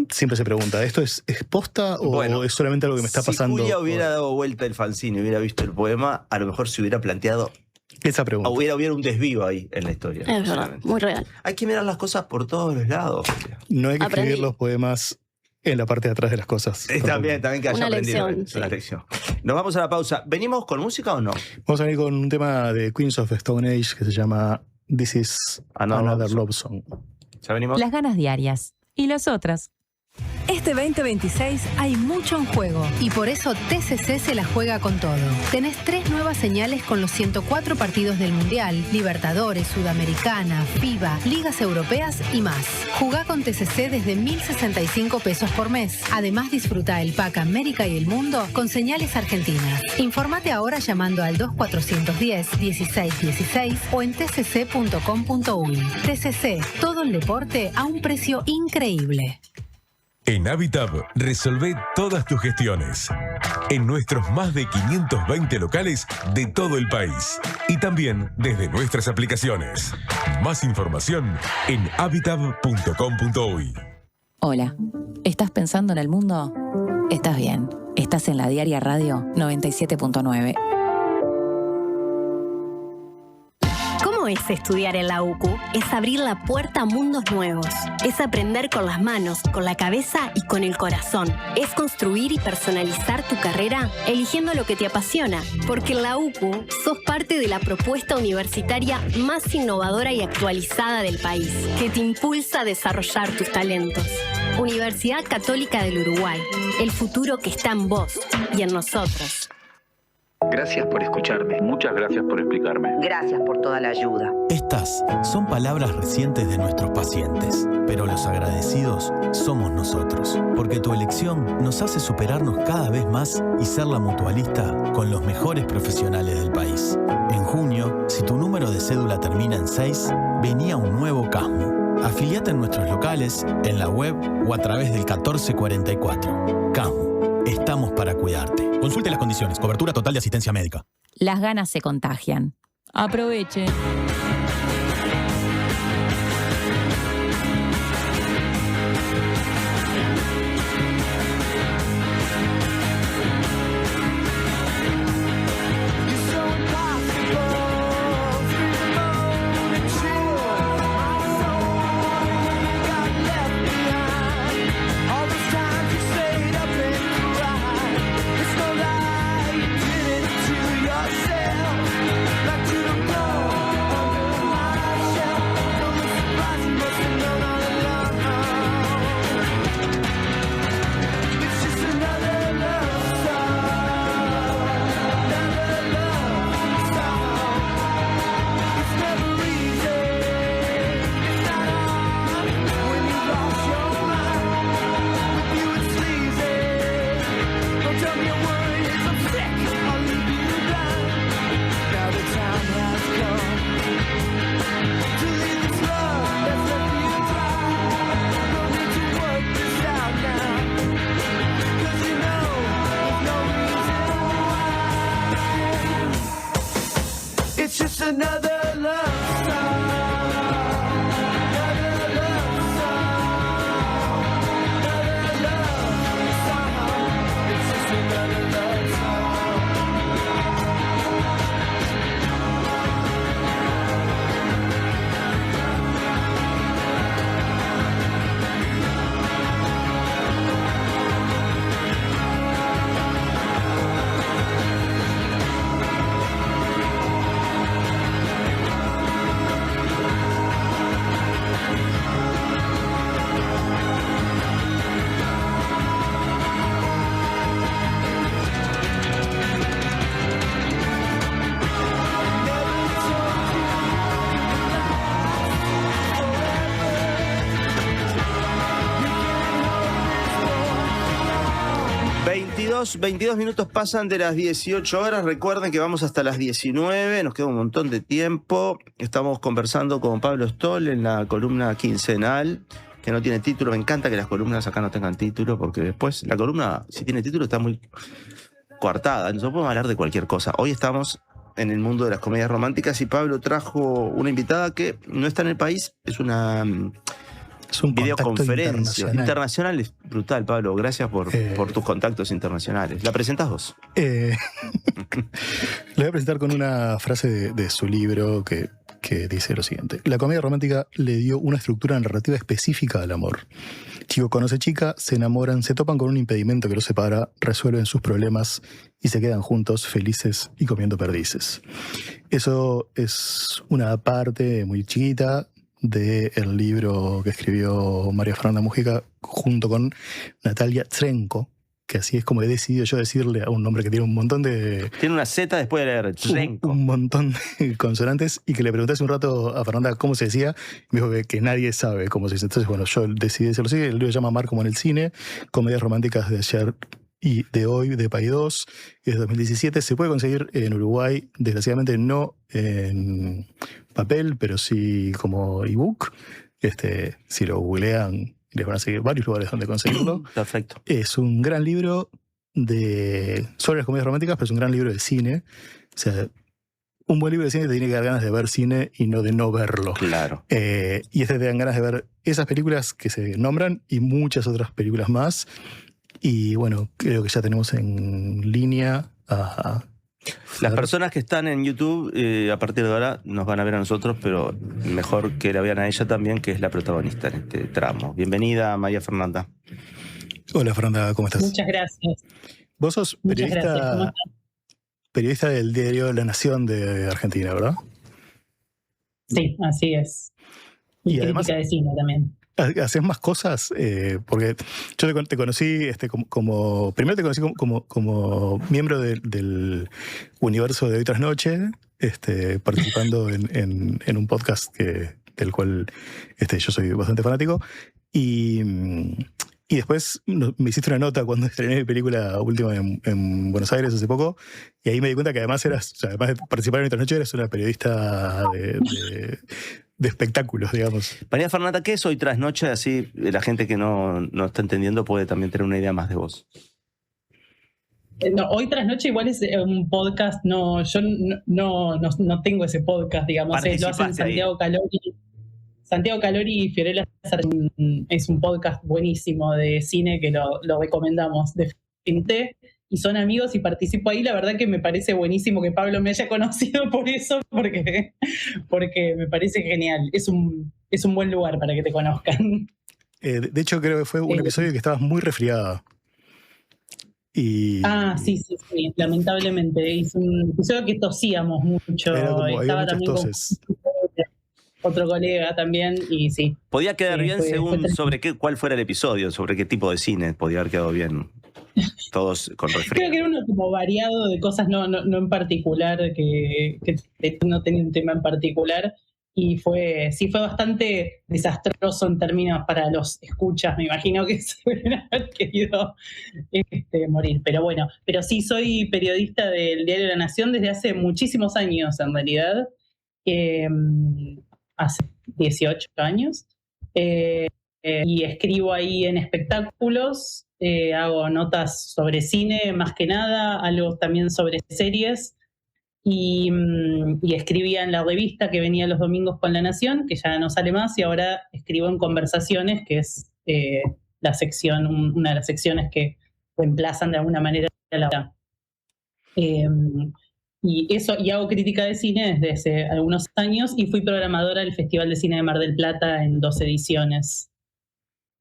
siempre se pregunta, ¿esto es posta o es solamente algo que me está pasando? Si Julia hubiera dado vuelta el fanzine y hubiera visto el poema, a lo mejor se hubiera planteado esa pregunta. Hubiera un desvío ahí en la historia. Es verdad, muy real. Hay que mirar las cosas por todos los lados. No hay que escribir los poemas en la parte de atrás de las cosas. También que haya una aprendido. Lección. Una lección. Nos vamos a la pausa. ¿Venimos con música o no? Vamos a venir con un tema de Queens of the Stone Age que se llama This is Another Love Song. ¿Ya venimos? Las ganas diarias. ¿Y las otras? Este 2026 hay mucho en juego y por eso TCC se la juega con todo. Tenés 3 nuevas señales con los 104 partidos del Mundial, Libertadores, Sudamericana, FIBA, Ligas Europeas y más. Jugá con TCC desde 1.065 pesos por mes. Además, disfruta el pack América y el Mundo con señales argentinas. Informate ahora llamando al 2410-1616 o en tcc.com.uy. TCC, todo el deporte a un precio increíble. En Habitab, resolvé todas tus gestiones. En nuestros más de 520 locales de todo el país. Y también desde nuestras aplicaciones. Más información en habitab.com.uy. Hola, ¿estás pensando en el mundo? Estás bien, estás en la Diaria Radio 97.9. ¿Cómo es estudiar en la UCU? Es abrir la puerta a mundos nuevos. Es aprender con las manos, con la cabeza y con el corazón. Es construir y personalizar tu carrera eligiendo lo que te apasiona. Porque en la UCU sos parte de la propuesta universitaria más innovadora y actualizada del país, que te impulsa a desarrollar tus talentos. Universidad Católica del Uruguay. El futuro que está en vos y en nosotros. Gracias por escucharme. Muchas gracias por explicarme. Gracias por toda la ayuda. Estas son palabras recientes de nuestros pacientes, pero los agradecidos somos nosotros, porque tu elección nos hace superarnos cada vez más y ser la mutualista con los mejores profesionales del país. En junio, si tu número de cédula termina en 6, vení a un nuevo CASMU. Afiliate en nuestros locales, en la web o a través del 1444. CASMU, estamos para cuidarte. Consulte las condiciones. Cobertura total de asistencia médica. Las ganas se contagian. Aproveche. Los 22 minutos pasan de las 18 horas. Recuerden que vamos hasta las 19. Nos queda un montón de tiempo. Estamos conversando con Pablo Stoll en la columna quincenal, que no tiene título. Me encanta que las columnas acá no tengan título, porque después la columna, si tiene título, está muy coartada. Nosotros podemos hablar de cualquier cosa. Hoy estamos en el mundo de las comedias románticas y Pablo trajo una invitada que no está en el país. Es una videoconferencia internacional. Es brutal, Pablo. Gracias por tus contactos internacionales. ¿La presentás vos? Le voy a presentar con una frase de su libro que dice lo siguiente: la comedia romántica le dio una estructura narrativa específica al amor. Chico conoce chica, se enamoran, se topan con un impedimento que los separa, resuelven sus problemas y se quedan juntos, felices y comiendo perdices. Eso es una parte muy chiquita del libro que escribió María Fernanda Mujica junto con Natalia Trenko, que así es como he decidido yo decirle a un nombre que tiene un montón de... Tiene una Z después de leer Trenko. Un montón de consonantes, y que le pregunté hace un rato a Fernanda cómo se decía, y me dijo que nadie sabe cómo se dice. Entonces, bueno, yo decidí decirlo así. El libro se llama Amar como en el cine, comedias románticas de ayer y de hoy, de Paidós, y es de 2017. Se puede conseguir en Uruguay, desgraciadamente no en papel, pero sí como ebook. Si lo googlean, les van a seguir varios lugares donde conseguirlo. Perfecto. Es un gran libro sobre las comedias románticas, pero es un gran libro de cine. O sea, un buen libro de cine te tiene que dar ganas de ver cine y no de no verlo. Claro. Y te dan ganas de ver esas películas que se nombran y muchas otras películas más. Y bueno, creo que ya tenemos en línea a... Las personas que están en YouTube, a partir de ahora nos van a ver a nosotros, pero mejor que la vean a ella también, que es la protagonista en este tramo. Bienvenida, María Fernanda. Hola, Fernanda, ¿cómo estás? Muchas gracias. Vos sos periodista del diario La Nación de Argentina, ¿verdad? Sí, así es. Y crítica de cine también. ¿haces más cosas? Porque yo te conocí primero te conocí como miembro del universo de Hoy Tras Noche, participando en un podcast del cual yo soy bastante fanático. Y después me hiciste una nota cuando estrené mi película última en Buenos Aires hace poco, y ahí me di cuenta que además además de participar en Otra Noche, eres una periodista de espectáculos, digamos. María Fernanda, ¿qué es Hoy Tras Noche? Así la gente que no está entendiendo puede también tener una idea más de vos. No, Hoy Tras Noche igual es un podcast, yo no tengo ese podcast, digamos, lo hacen Santiago Calori. Santiago Calori y Fiorella es un podcast buenísimo de cine que lo recomendamos definitivamente, y son amigos y participo ahí. La verdad que me parece buenísimo que Pablo me haya conocido por eso, porque me parece genial. Es un buen lugar para que te conozcan. De hecho, creo que fue un episodio que estabas muy resfriada. Sí, lamentablemente. Es un episodio que tosíamos mucho. Había muchas toses. Otro colega también, y sí. Podía quedar bien según cuál fuera el episodio, sobre qué tipo de cine podía haber quedado bien. Todos con resfriado. Creo que era uno como variado de cosas, no en particular, que no tenía un tema en particular. Y fue bastante desastroso en términos para los escuchas. Me imagino que se hubieran querido morir. Pero bueno, sí soy periodista del Diario de la Nación desde hace muchísimos años, en realidad. Hace 18 años. Y escribo ahí en espectáculos, hago notas sobre cine más que nada, algo también sobre series, y escribía en la revista que venía los domingos con La Nación, que ya no sale más, y ahora escribo en Conversaciones, que es una de las secciones que reemplazan de alguna manera a la otra. Y hago crítica de cine desde hace algunos años, y fui programadora del Festival de Cine de Mar del Plata en 2 ediciones,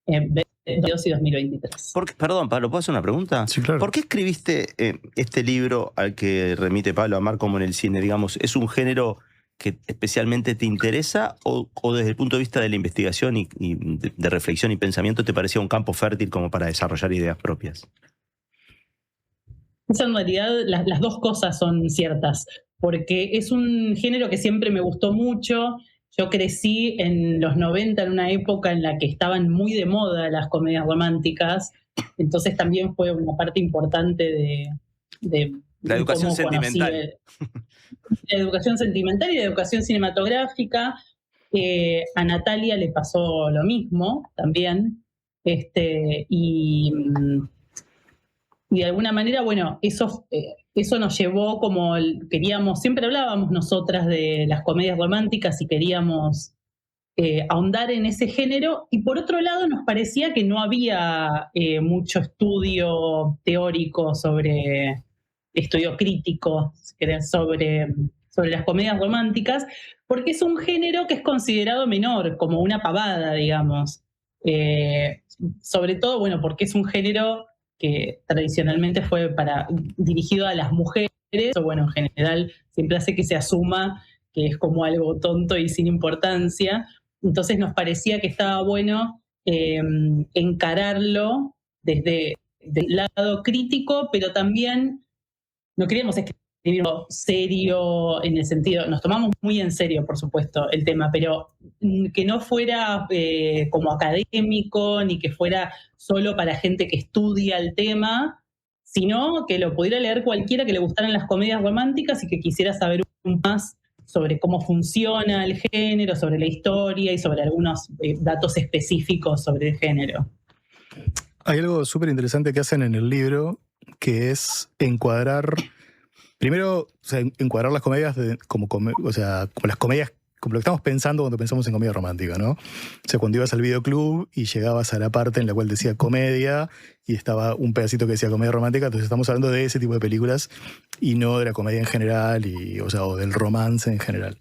2022 y 2023. Perdón, Pablo, ¿puedo hacer una pregunta? Sí, claro. ¿Por qué escribiste este libro al que remite Pablo, Amar como en el cine? Digamos, ¿es un género que especialmente te interesa o desde el punto de vista de la investigación y de reflexión y pensamiento te parecía un campo fértil como para desarrollar ideas propias? En realidad las dos cosas son ciertas, porque es un género que siempre me gustó mucho. Yo crecí en los 90 en una época en la que estaban muy de moda las comedias románticas, entonces también fue una parte importante de la educación sentimental. La educación sentimental y la educación cinematográfica. A Natalia le pasó lo mismo también, y de alguna manera, bueno, eso nos llevó siempre hablábamos nosotras de las comedias románticas y queríamos ahondar en ese género, y por otro lado nos parecía que no había mucho estudio teórico estudio crítico sobre las comedias románticas, porque es un género que es considerado menor, como una pavada, digamos. Sobre todo, bueno, porque es un género que tradicionalmente fue dirigido a las mujeres, o bueno, en general siempre hace que se asuma que es como algo tonto y sin importancia. Entonces nos parecía que estaba bueno encararlo desde el lado crítico, pero también no queríamos escribirlo serio en el sentido, nos tomamos muy en serio, por supuesto, el tema, pero que no fuera como académico, ni que fuera solo para gente que estudia el tema, sino que lo pudiera leer cualquiera que le gustaran las comedias románticas y que quisiera saber un poco más sobre cómo funciona el género, sobre la historia y sobre algunos datos específicos sobre el género. Hay algo súper interesante que hacen en el libro, que es encuadrar, primero, encuadrar las comedias como las comedias, como lo que estamos pensando cuando pensamos en comedia romántica, ¿no? O sea, cuando ibas al videoclub y llegabas a la parte en la cual decía comedia y estaba un pedacito que decía comedia romántica, entonces estamos hablando de ese tipo de películas y no de la comedia en general, o del romance en general.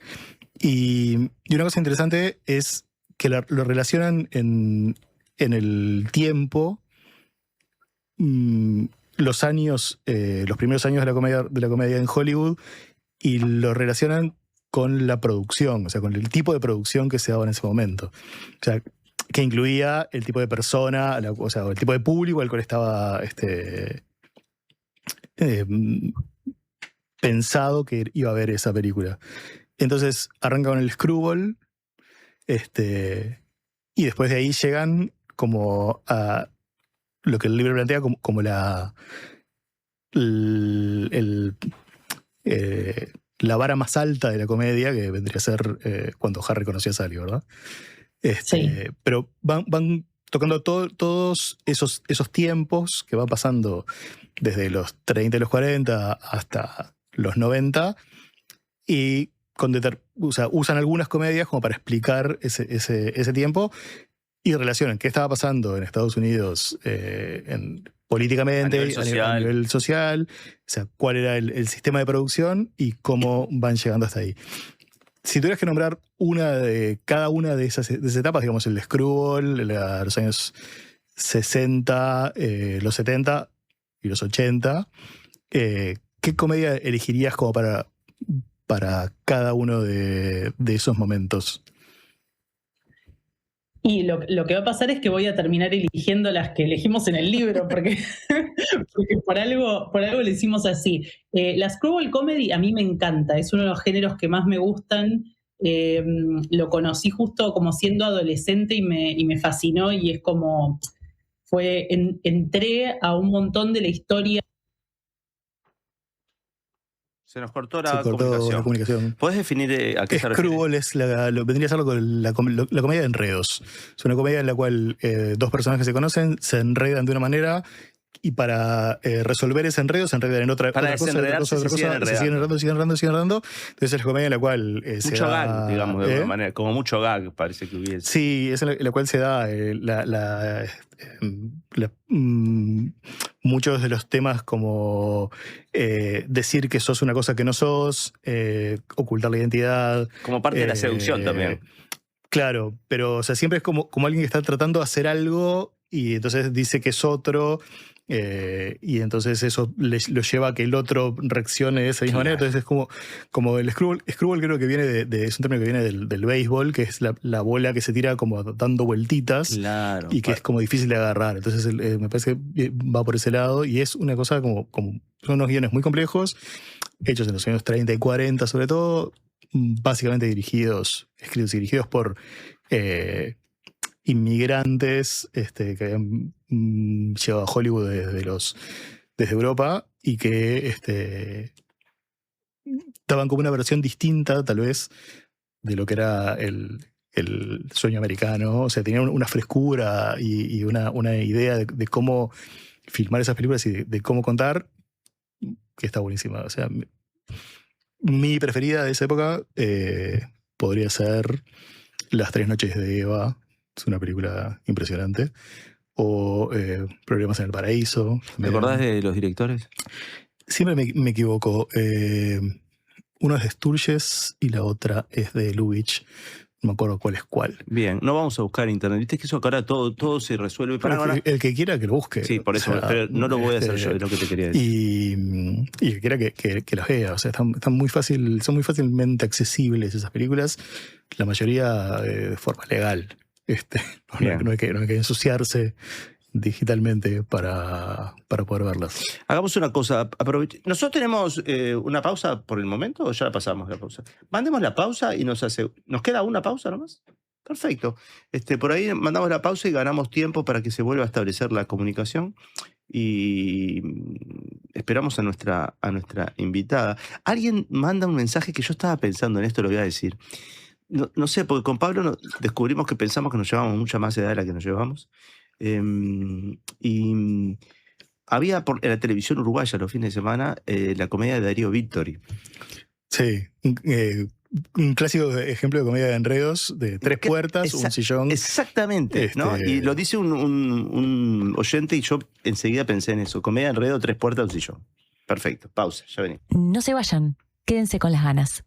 Y una cosa interesante es que lo relacionan en el tiempo, los primeros años de la comedia en Hollywood, y lo relacionan con la producción, o sea, con el tipo de producción que se daba en ese momento. O sea, que incluía el tipo de persona, o sea, el tipo de público al cual estaba pensado que iba a ver esa película. Entonces arranca con el Screwball, y después de ahí llegan como a lo que el libro plantea como la vara más alta de la comedia, que vendría a ser cuando Harry conoció a Sally, ¿verdad? Sí. Pero van tocando todos esos tiempos que van pasando desde los 30 y los 40 hasta los 90, y usan algunas comedias como para explicar ese tiempo, y relacionan qué estaba pasando en Estados Unidos políticamente, a nivel social, o sea, cuál era el sistema de producción y cómo van llegando hasta ahí. Si tuvieras que nombrar cada una de esas etapas, digamos, el Screwball, los años 60, los 70 y los 80, ¿qué comedia elegirías como para cada uno de esos momentos? Y lo que va a pasar es que voy a terminar eligiendo las que elegimos en el libro, porque por algo lo hicimos así. La Screwball Comedy a mí me encanta, es uno de los géneros que más me gustan. Lo conocí justo como siendo adolescente y me fascinó, y es como entré a un montón de la historia. Se nos cortó la comunicación. ¿Podés definir a qué se refiere? Screwball vendría a ser la comedia de enredos. Es una comedia en la cual dos personajes se conocen, se enredan de una manera, y para resolver ese enredo se enredan en otra cosa, se siguen enredando. Entonces es la comedia en la cual mucho gag, digamos, de alguna manera. Como mucho gag parece que hubiese. Sí, es en la cual se da muchos de los temas, como decir que sos una cosa que no sos, ocultar la identidad. Como parte de la seducción también. Claro, pero o sea, siempre es como alguien que está tratando de hacer algo y entonces dice que es otro, y entonces eso lo lleva a que el otro reaccione de esa misma manera. Entonces es como el Screwball. Screwball creo que viene es un término que viene del béisbol, que es la bola que se tira como dando vueltitas, y que es como difícil de agarrar. Entonces me parece que va por ese lado, y es una cosa como son unos guiones muy complejos, hechos en los años 30 y 40 sobre todo, básicamente escritos y dirigidos por inmigrantes que habían llegado a Hollywood desde Europa, y que daban como una versión distinta, tal vez, de lo que era el sueño americano. O sea, tenían una frescura y una idea de cómo filmar esas películas y de cómo contar, que está buenísima. O sea, mi preferida de esa época podría ser Las Tres Noches de Eva. Es una película impresionante. O Problemas en el Paraíso. ¿Te acordás de los directores? Siempre me equivoco. Uno es de Sturges y la otra es de Lubitsch. No me acuerdo cuál es cuál. Bien, no vamos a buscar en internet. Viste que eso acá todo se resuelve. El que quiera que lo busque. Sí, por eso, pero no lo voy a hacer yo, es lo que te quería decir. Y que quiera que las vea. O sea, son muy fácilmente accesibles esas películas, la mayoría de forma legal. No hay que ensuciarse digitalmente para poder verlas. Hagamos una cosa. ¿Nosotros tenemos una pausa por el momento o ya la pasamos la pausa? Mandemos la pausa y nos queda una pausa nomás. Perfecto. Por ahí mandamos la pausa y ganamos tiempo para que se vuelva a establecer la comunicación, y esperamos a nuestra invitada. Alguien manda un mensaje que yo estaba pensando en esto, lo voy a decir. No sé, porque con Pablo descubrimos que pensamos que nos llevamos mucha más edad de la que nos llevamos. Y había en la televisión uruguaya los fines de semana la comedia de Darío Victory. Sí, un clásico ejemplo de comedia de enredos, de tres puertas, un sillón. Exactamente, ¿no? Y lo dice un oyente y yo enseguida pensé en eso. Comedia de enredo, tres puertas, un sillón. Perfecto, pausa, ya venimos. No se vayan, quédense con las ganas.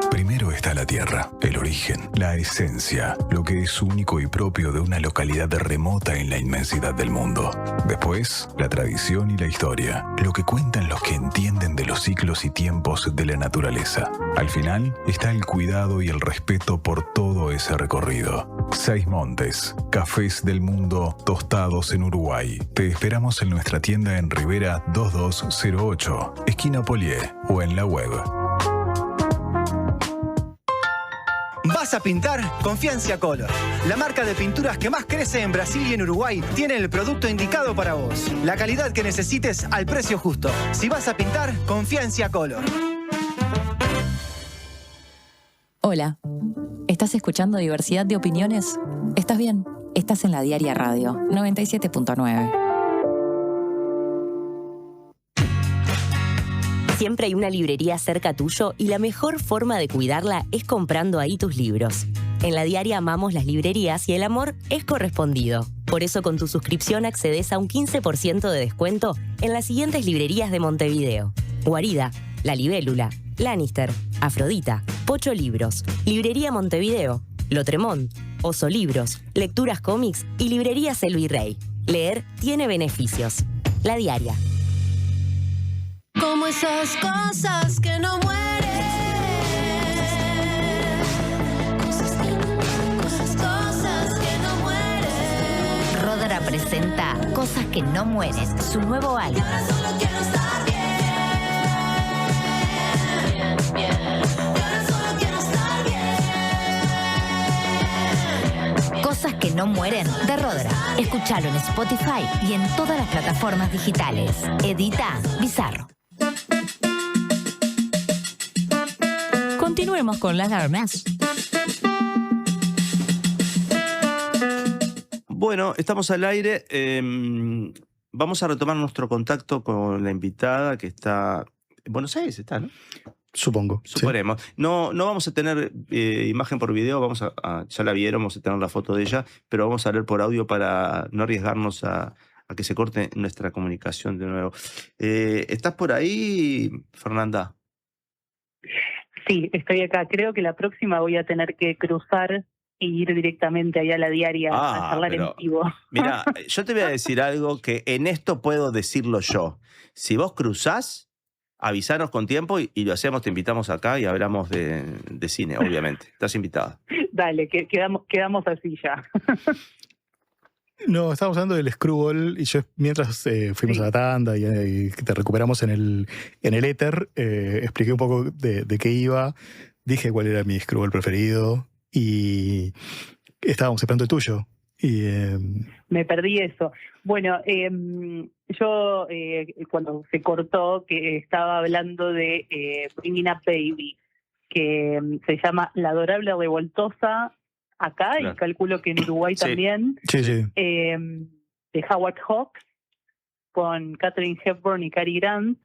Primero está la tierra, el origen, la esencia, lo que es único y propio de una localidad remota en la inmensidad del mundo. Después, la tradición y la historia, lo que cuentan los que entienden entienden de los ciclos y tiempos de la naturaleza. Al final está el cuidado y el respeto por todo ese recorrido. Seis Montes, cafés del mundo tostados en Uruguay. Te esperamos en nuestra tienda en Rivera 2208, esquina Polié, o en la web. ¿Vas a pintar? Confía en Ciacolor. La marca de pinturas que más crece en Brasil y en Uruguay tiene el producto indicado para vos. La calidad que necesites al precio justo. Si vas a pintar, confía en Ciacolor. Hola. ¿Estás escuchando Diversidad de Opiniones? ¿Estás bien? Estás en la Diaria Radio 97.9. Siempre hay una librería cerca tuyo y la mejor forma de cuidarla es comprando ahí tus libros. En La Diaria amamos las librerías y el amor es correspondido. Por eso con tu suscripción accedes a un 15% de descuento en las siguientes librerías de Montevideo: Guarida, La Libélula, Lannister, Afrodita, Pocho Libros, Librería Montevideo, Lotremont, Oso Libros, Lecturas Cómics y Librería Selvirrey. Leer tiene beneficios. La Diaria. Como esas cosas que no mueren. Cosas que no mueren. Rodra presenta Cosas que no mueren, su nuevo álbum. Y ahora solo quiero estar bien. Bien. Y ahora solo quiero estar bien. Cosas que no mueren de Rodra. Escúchalo en Spotify y en todas las plataformas digitales. Edita Bizarro. Continuemos con las armas. Bueno, estamos al aire. Vamos a retomar nuestro contacto con la invitada que está en Buenos Aires, ¿está, no? Supongo. Suponemos. Sí. No vamos a tener imagen por video, ya la vieron, vamos a tener la foto de ella, pero vamos a leer por audio para no arriesgarnos a que se corte nuestra comunicación de nuevo. ¿Estás por ahí, Fernanda? Sí, estoy acá. Creo que la próxima voy a tener que cruzar e ir directamente allá a La Diaria a charlar en vivo. Mira, yo te voy a decir algo que en esto puedo decirlo yo. Si vos cruzás, avisanos con tiempo y lo hacemos, te invitamos acá y hablamos de cine, obviamente. Estás invitada. Dale, quedamos así ya. No, estábamos hablando del Screwball y yo mientras fuimos a la tanda y te recuperamos en el éter, expliqué un poco de qué iba, dije cuál era mi Screwball preferido y estábamos esperando el tuyo. Y, me perdí eso. Bueno, yo cuando se cortó que estaba hablando de Bringing Up Baby, que se llama La Adorable Revoltosa acá, claro. Y calculo que en Uruguay también, sí. De Howard Hawks, con Katharine Hepburn y Cary Grant,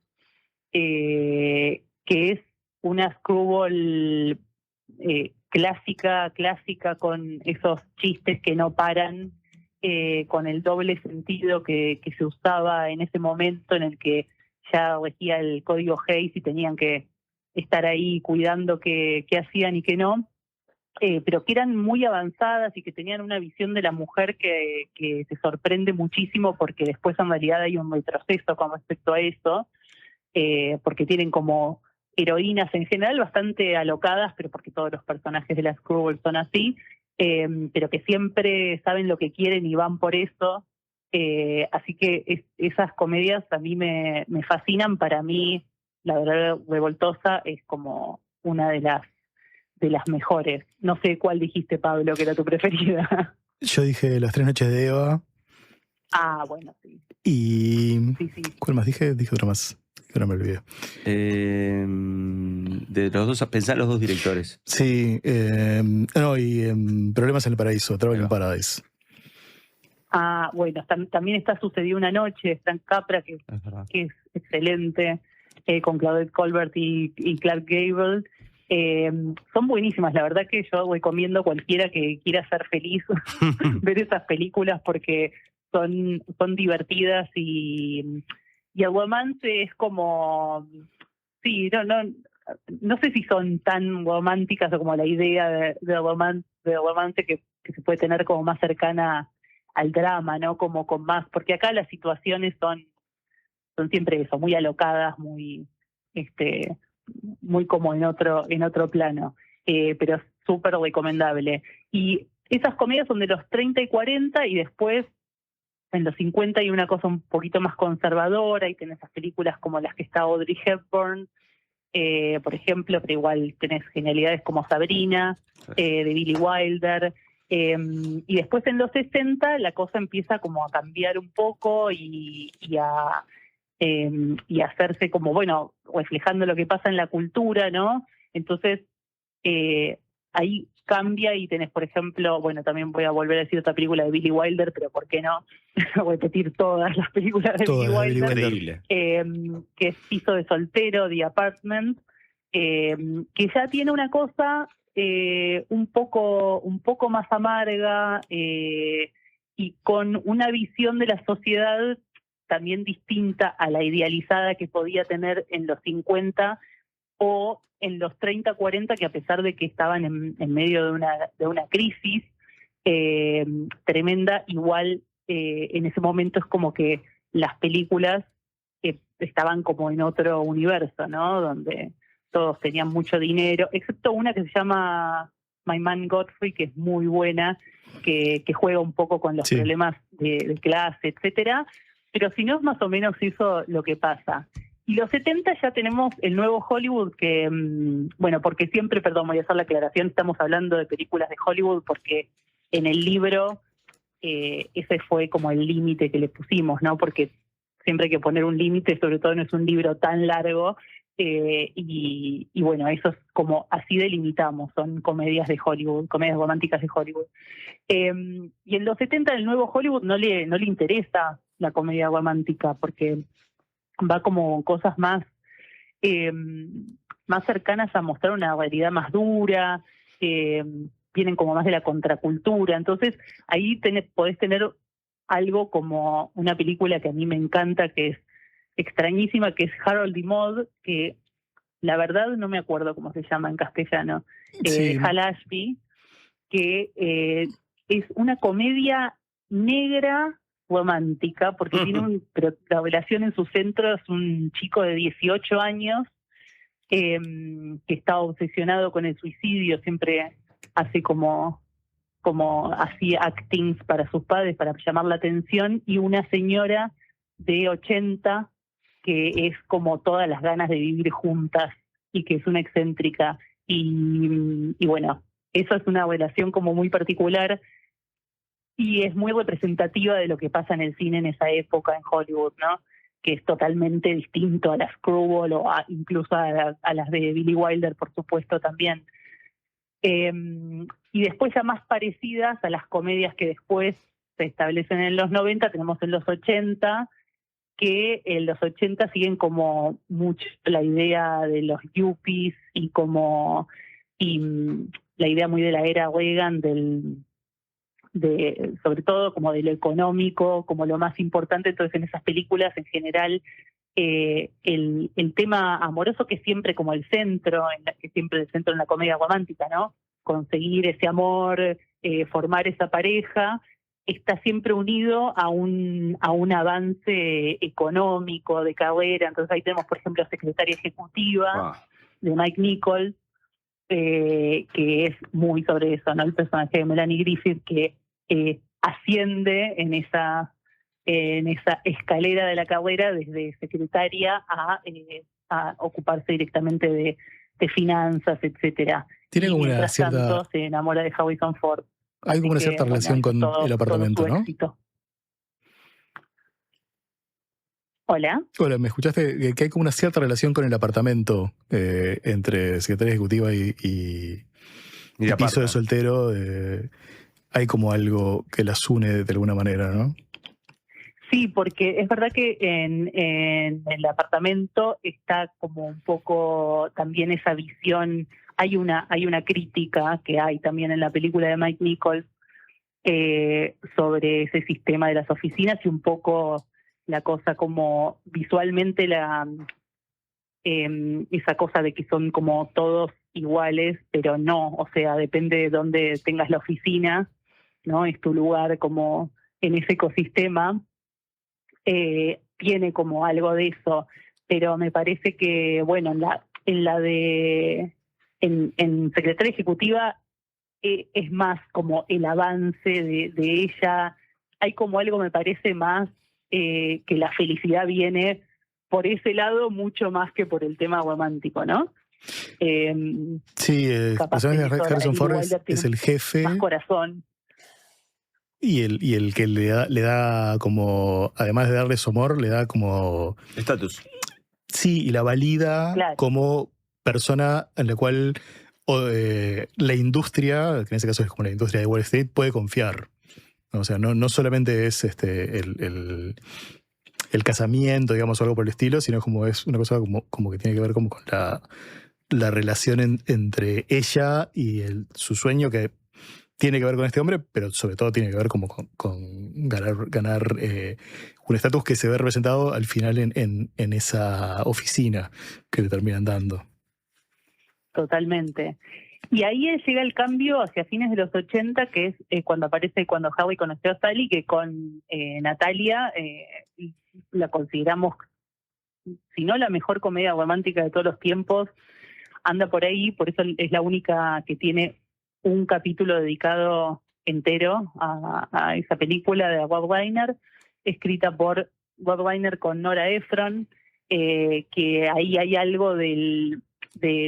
que es una screwball clásica con esos chistes que no paran, con el doble sentido que se usaba en ese momento en el que ya regía el código Hays y tenían que estar ahí cuidando qué hacían y qué no. Pero que eran muy avanzadas y que tenían una visión de la mujer que se sorprende muchísimo, porque después en realidad hay un retroceso con respecto a eso, porque tienen como heroínas en general bastante alocadas, pero porque todos los personajes de la Screwball son así, pero que siempre saben lo que quieren y van por eso. Así que esas comedias a mí me fascinan. Para mí, La Verdad Revoltosa es como una de las mejores. No sé cuál dijiste, Pablo, que era tu preferida. Yo dije Las Tres Noches de Eva. Ah, bueno, sí. Y... Sí. ¿Cuál más dije? Dije otra más. Que no me olvidé. De los dos, pensar los dos directores. Sí. Problemas en el Paraíso, Trouble in Paradise. Ah, bueno, también está Sucedió una noche, está en Capra, que es excelente, con Claudette Colbert y Clark Gable. Son buenísimas, la verdad que yo recomiendo a cualquiera que quiera ser feliz ver esas películas, porque son divertidas y el romance es como, sí, no sé si son tan románticas o como la idea de romance que se puede tener como más cercana al drama, ¿no? Como con más, porque acá las situaciones son son siempre eso, muy alocadas, muy como en otro plano, pero es súper recomendable. Y esas comedias son de los 30 y 40, y después en los 50 hay una cosa un poquito más conservadora, y tenés esas películas como las que está Audrey Hepburn, por ejemplo, pero igual tenés genialidades como Sabrina, de Billy Wilder. Y después en los 60 la cosa empieza como a cambiar un poco y a hacerse como, bueno, reflejando lo que pasa en la cultura, ¿no? Entonces, ahí cambia y tenés, por ejemplo, bueno, también voy a volver a decir otra película de Billy Wilder, pero ¿por qué no? Repetir todas las películas de Billy Wilder. Que es Piso de Soltero, The Apartment, que ya tiene una cosa un poco más amarga, y con una visión de la sociedad también distinta a la idealizada que podía tener en los 50 o en los 30, 40, que a pesar de que estaban en medio de una crisis tremenda, igual en ese momento es como que las películas estaban como en otro universo, ¿no? Donde todos tenían mucho dinero, excepto una que se llama My Man Godfrey, que es muy buena, que juega un poco con los problemas de clase, etcétera, pero si no es más o menos eso lo que pasa. Y los 70 ya tenemos el nuevo Hollywood que, bueno, porque siempre, perdón, voy a hacer la aclaración, estamos hablando de películas de Hollywood porque en el libro ese fue como el límite que le pusimos, ¿no? Porque siempre hay que poner un límite, sobre todo no es un libro tan largo, y bueno, eso es como así delimitamos, son comedias de Hollywood, comedias románticas de Hollywood. Y en los 70 el nuevo Hollywood no le interesa la comedia romántica, porque va como cosas más cercanas a mostrar una realidad más dura, vienen como más de la contracultura. Entonces ahí podés tener algo como una película que a mí me encanta, que es extrañísima, que es Harold y Maude, que la verdad no me acuerdo cómo se llama en castellano, Hal Ashby, que es una comedia negra romántica, porque tiene pero la relación en su centro es un chico de 18 años que está obsesionado con el suicidio, siempre hace como así actings para sus padres para llamar la atención, y una señora de 80 que es como todas las ganas de vivir juntas y que es una excéntrica, y bueno, eso es una relación como muy particular y es muy representativa de lo que pasa en el cine en esa época en Hollywood, ¿no? Que es totalmente distinto a las Screwball o incluso a las de Billy Wilder, por supuesto, también. Y después ya más parecidas a las comedias que después se establecen en los 90, tenemos en los 80, que en los 80 siguen como mucho la idea de los yuppies y la idea muy de la era Reagan, sobre todo como de lo económico, como lo más importante. Entonces en esas películas en general el tema amoroso, que es siempre como el centro, que siempre el centro en la comedia romántica, ¿no? Conseguir ese amor, formar esa pareja, está siempre unido a un avance económico, de carrera. Entonces ahí tenemos, por ejemplo, Secretaria Ejecutiva de Mike Nichols, que es muy sobre eso, ¿no? El personaje de Melanie Griffith, que asciende en esa escalera de la carrera desde secretaria a ocuparse directamente de finanzas, etcétera. Tiene como una cierta... tanto, se enamora de Harrison Ford. Hay como una cierta relación con El Apartamento, ¿no? Éxito. Hola. Hola, ¿me escuchaste? Que hay como una cierta relación con El Apartamento entre Secretaria Ejecutiva y Piso de Soltero. Hay como algo que las une de alguna manera, ¿no? Sí, porque es verdad que en El Apartamento está como un poco también esa visión. Hay una crítica que hay también en la película de Mike Nichols sobre ese sistema de las oficinas y un poco la cosa como visualmente esa cosa de que son como todos iguales, pero no, o sea, depende de dónde tengas la oficina, ¿no? Es tu lugar como en ese ecosistema, que tiene como algo de eso, pero me parece que, bueno, en Secretaria Ejecutiva es más como el avance de ella. Hay como algo, me parece, más que la felicidad viene por ese lado mucho más que por el tema romántico, ¿no? Sí, el personaje de Harrison Ford es el jefe. Más corazón. Y el que le da como, además de darle su amor, le da como... estatus. Sí, y la valida como persona en la cual la industria, que en ese caso es como la industria de Wall Street, puede confiar. O sea, no solamente es el casamiento, digamos, o algo por el estilo, sino como es una cosa como que tiene que ver como con la relación entre ella y su sueño, que tiene que ver con este hombre, pero sobre todo tiene que ver como con ganar un estatus que se ve representado al final en esa oficina que le terminan dando. Totalmente. Y ahí llega el cambio hacia fines de los 80, que es cuando Howie conoció a Sally, que con Natalia la consideramos, si no la mejor comedia romántica de todos los tiempos, anda por ahí, por eso es la única que tiene un capítulo dedicado entero a esa película de Rob Reiner, escrita por Rob Reiner con Nora Ephron, que ahí hay algo de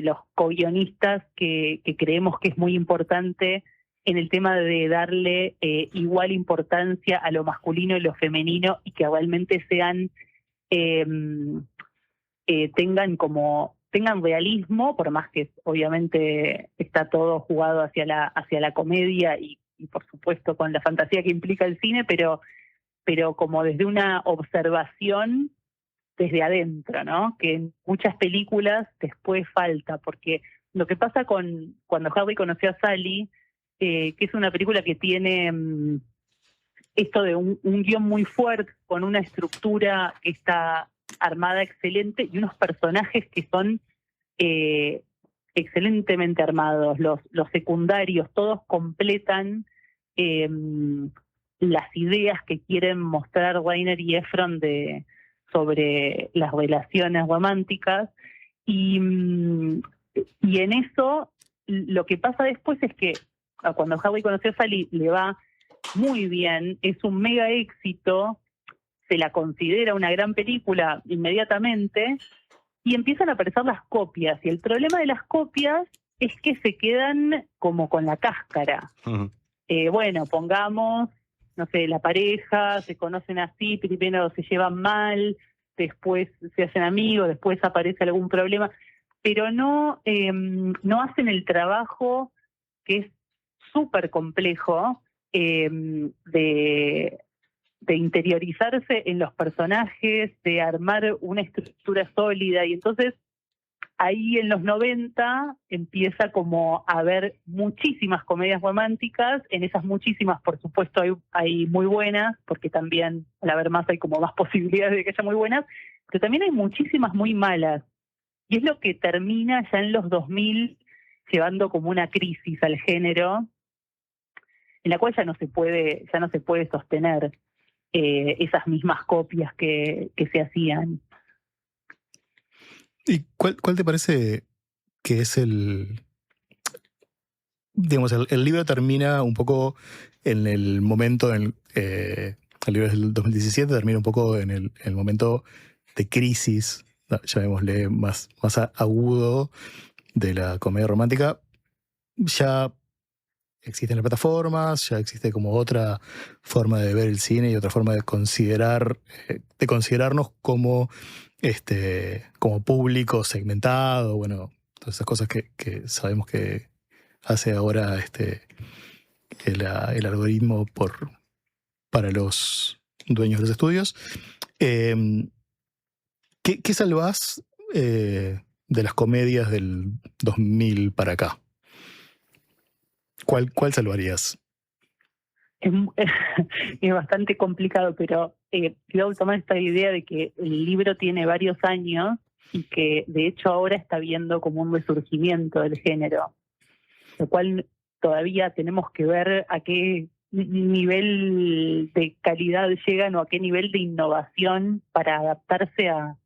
los co-guionistas que creemos que es muy importante en el tema de darle igual importancia a lo masculino y lo femenino, y que realmente tengan realismo, por más que obviamente está todo jugado hacia la comedia y por supuesto con la fantasía que implica el cine, pero como desde una observación desde adentro, ¿no? Que en muchas películas después falta, porque lo que pasa cuando Harry conoció a Sally, que es una película que tiene esto de un guión muy fuerte, con una estructura que está armada excelente y unos personajes que son excelentemente armados. Los secundarios todos completan las ideas que quieren mostrar Reiner y Ephron sobre las relaciones románticas, y en eso lo que pasa después es que cuando Howie conoció a Sally le va muy bien, es un mega éxito, se la considera una gran película inmediatamente, y empiezan a aparecer las copias, y el problema de las copias es que se quedan como con la cáscara. Uh-huh. Bueno, pongamos, no sé, la pareja, se conocen así, primero se llevan mal, después se hacen amigos, después aparece algún problema, pero no hacen el trabajo que es súper complejo de interiorizarse en los personajes, de armar una estructura sólida, y entonces ahí en los 90 empieza como a haber muchísimas comedias románticas. En esas muchísimas, por supuesto, hay muy buenas, porque también al haber más hay como más posibilidades de que haya muy buenas, pero también hay muchísimas muy malas. Y es lo que termina ya en los 2000 llevando como una crisis al género, en la cual ya no se puede sostener esas mismas copias que se hacían. ¿Y cuál te parece que es digamos, el libro termina un poco en el momento, el libro es del 2017, termina un poco en el momento de crisis, llamémosle más agudo, de la comedia romántica? Ya existen las plataformas, ya existe como otra forma de ver el cine y otra forma de considerarnos como público segmentado, bueno, todas esas cosas que sabemos que hace ahora el algoritmo para los dueños de los estudios. ¿Qué salvás de las comedias del 2000 para acá? ¿Cuál salvarías? Es bastante complicado, pero quiero tomar esta idea de que el libro tiene varios años y que de hecho ahora está viendo como un resurgimiento del género, lo cual todavía tenemos que ver a qué nivel de calidad llegan o a qué nivel de innovación para adaptarse al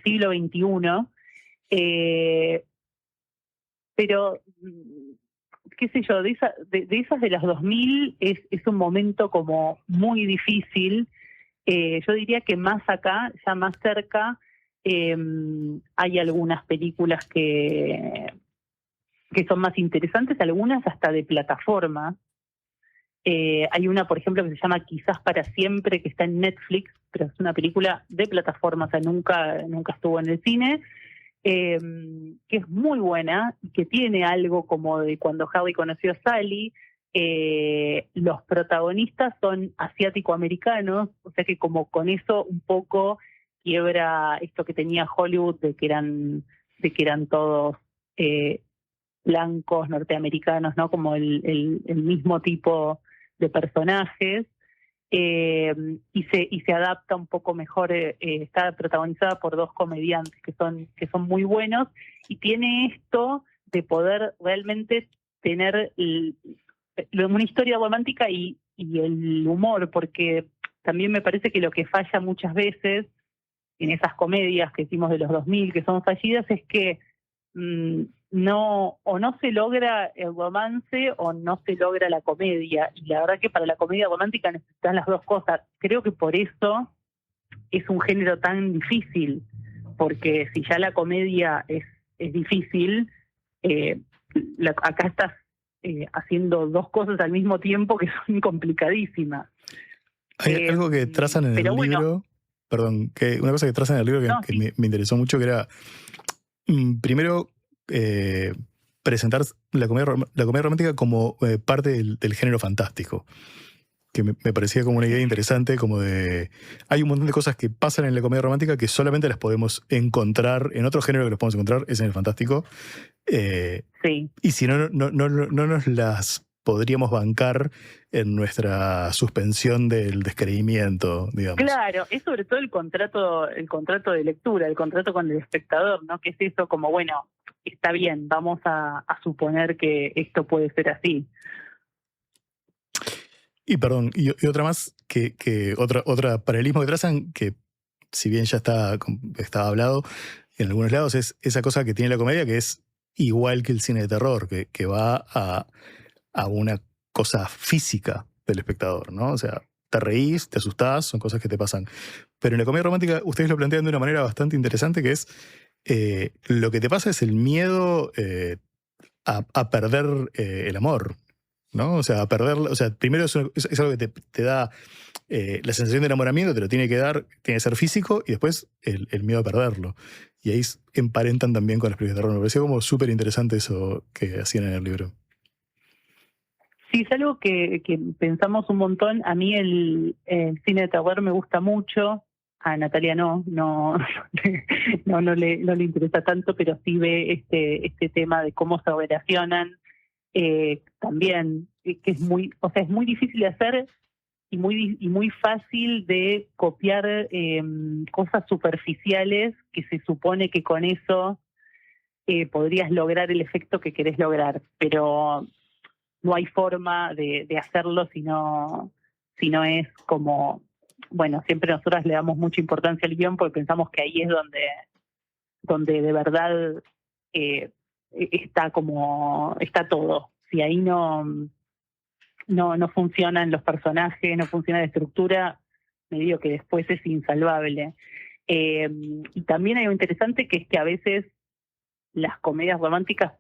siglo XXI. Pero, qué sé yo, de esas de las 2000 es un momento como muy difícil. Yo diría que más acá, ya más cerca, hay algunas películas que son más interesantes, algunas hasta de plataforma. Hay una, por ejemplo, que se llama Quizás para siempre, que está en Netflix, pero es una película de plataforma, o sea, nunca estuvo en el cine, que es muy buena y que tiene algo como de Cuando Harry conoció a Sally. Los protagonistas son asiático-americanos, o sea que como con eso un poco quiebra esto que tenía Hollywood de que eran todos blancos norteamericanos, ¿no? Como el mismo tipo de personajes. Y se adapta un poco mejor, está protagonizada por dos comediantes que son muy buenos, y tiene esto de poder realmente tener una historia romántica y el humor, porque también me parece que lo que falla muchas veces en esas comedias que hicimos de los 2000 que son fallidas es que no se logra el romance o no se logra la comedia, y la verdad que para la comedia romántica necesitan las dos cosas. Creo que por eso es un género tan difícil, porque si ya la comedia es difícil, acá estás haciendo dos cosas al mismo tiempo que son complicadísimas. Hay algo que trazan en el libro, perdón, una cosa que trazan en el libro que me interesó mucho, que era primero presentar la comedia romántica como parte del género fantástico, que me parecía como una idea interesante, como de... Hay un montón de cosas que pasan en la comedia romántica que solamente las podemos encontrar, en otro género que las podemos encontrar es en el fantástico, y si no nos las podríamos bancar en nuestra suspensión del descreimiento, digamos. Claro, es sobre todo el contrato de lectura, el contrato con el espectador, ¿no? Que es eso como, bueno, está bien, vamos a suponer que esto puede ser así. Y perdón, y otra más, otra paralelismo que trazan, que si bien ya estaba hablado en algunos lados, es esa cosa que tiene la comedia, que es igual que el cine de terror, que va a una cosa física del espectador, ¿no? O sea, te reís, te asustás, son cosas que te pasan. Pero en la comedia romántica ustedes lo plantean de una manera bastante interesante, que es lo que te pasa es el miedo a perder el amor, ¿no? O sea, a perderlo. O sea, primero es algo que te da la sensación de enamoramiento, te lo tiene que dar, tiene que ser físico, y después el miedo a perderlo. Y ahí emparentan también con las películas de terror. Me pareció como súper interesante eso que hacían en el libro. Sí, es algo que pensamos un montón. A mí el cine de terror me gusta mucho. A Natalia no le interesa tanto, pero sí ve este tema de cómo se operacionan. También, que es muy difícil de hacer y muy fácil de copiar cosas superficiales que se supone que con eso podrías lograr el efecto que querés lograr, pero no hay forma de hacerlo si no es como, bueno, siempre nosotras le damos mucha importancia al guión porque pensamos que ahí es donde de verdad está todo. Si ahí no funcionan los personajes, no funciona la estructura, me digo que después es insalvable. Y también hay algo interesante, que es que a veces las comedias románticas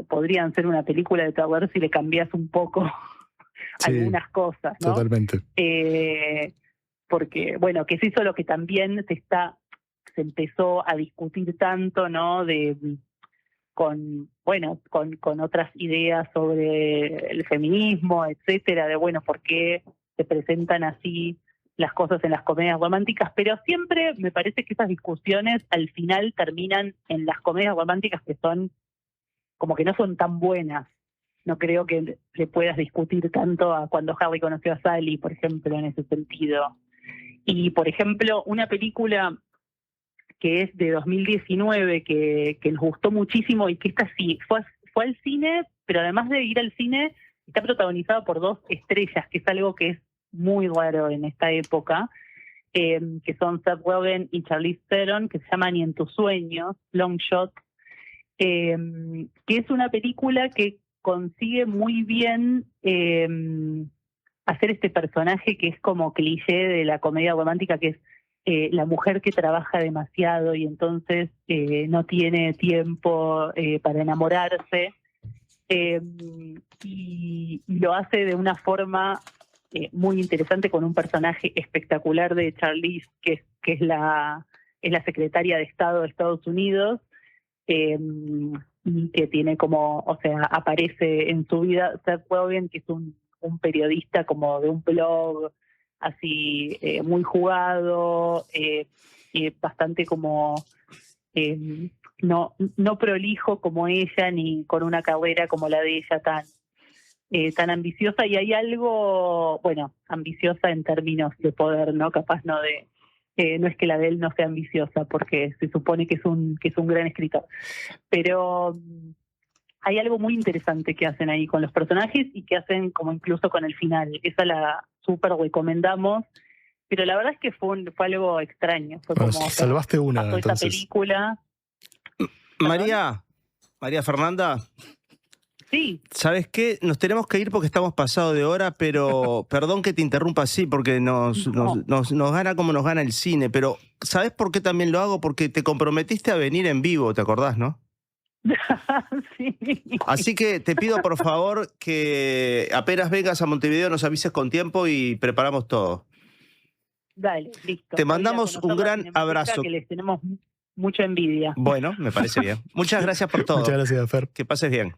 podrían ser una película de terror si le cambias un poco algunas cosas, ¿no? Totalmente. Porque, bueno, que es eso lo que también se empezó a discutir tanto, ¿no? Con otras ideas sobre el feminismo, etcétera, de bueno, por qué se presentan así las cosas en las comedias románticas, pero siempre me parece que esas discusiones al final terminan en las comedias románticas que son como que no son tan buenas. No creo que le puedas discutir tanto a Cuando Harry conoció a Sally, por ejemplo, en ese sentido. Y, por ejemplo, una película que es de 2019, que nos gustó muchísimo y que esta sí fue al cine, pero además de ir al cine, está protagonizado por 2 estrellas, que es algo que es muy raro en esta época, que son Seth Rogen y Charlize Theron, que se llama Ni en tus sueños, Long Shot, que es una película que consigue muy bien hacer este personaje que es como cliché de la comedia romántica, que es la mujer que trabaja demasiado y entonces no tiene tiempo para enamorarse, y lo hace de una forma muy interesante, con un personaje espectacular de Charlize, que es la secretaria de Estado de Estados Unidos, y que tiene como, o sea, aparece en su vida Seth Rogen, que es un periodista como de un blog así muy jugado, bastante como no prolijo como ella, ni con una carrera como la de ella tan ambiciosa, y hay algo, bueno, ambiciosa en términos de poder, ¿no? Capaz no es que la de él no sea ambiciosa, porque se supone que es un gran escritor. Pero hay algo muy interesante que hacen ahí con los personajes y que hacen como incluso con el final. Esa la súper recomendamos, pero la verdad es que fue algo extraño. Fue Bueno, como, salvaste una, pasó entonces. esta película. María Fernanda. Sí. ¿Sabes qué? Nos tenemos que ir porque estamos pasados de hora, pero perdón que te interrumpa así, porque nos gana como nos gana el cine, pero ¿sabes por qué también lo hago? Porque te comprometiste a venir en vivo, ¿te acordás, no? Sí. Así que te pido por favor que apenas vengas a Montevideo nos avises con tiempo y preparamos todo. Dale, listo. Te mandamos un gran abrazo. Que les tenemos mucha envidia. Bueno, me parece bien. Muchas gracias por todo. Muchas gracias, Fer. Que pases bien.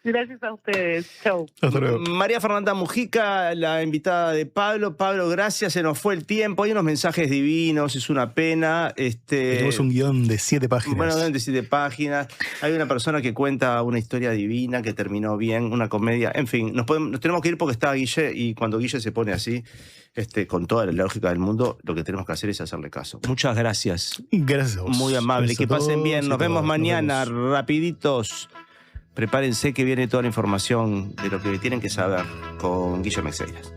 Gracias a ustedes. Chau. Hasta luego. María Fernanda Mujica, la invitada de Pablo. Pablo, gracias, se nos fue el tiempo. Hay unos mensajes divinos, es una pena. Tenemos un guión de 7 páginas. Bueno, de 7 páginas. Hay una persona que cuenta una historia divina que terminó bien, una comedia. En fin, nos tenemos que ir porque está Guille, y cuando Guille se pone así, con toda la lógica del mundo, lo que tenemos que hacer es hacerle caso. Muchas gracias. Gracias a vos. Muy amable. Gracias Que a pasen todos bien. y Nos vemos todas. mañana, Nos vemos. rapiditos. Prepárense que viene toda la información de lo que tienen que saber con Guillermo Meixeiras.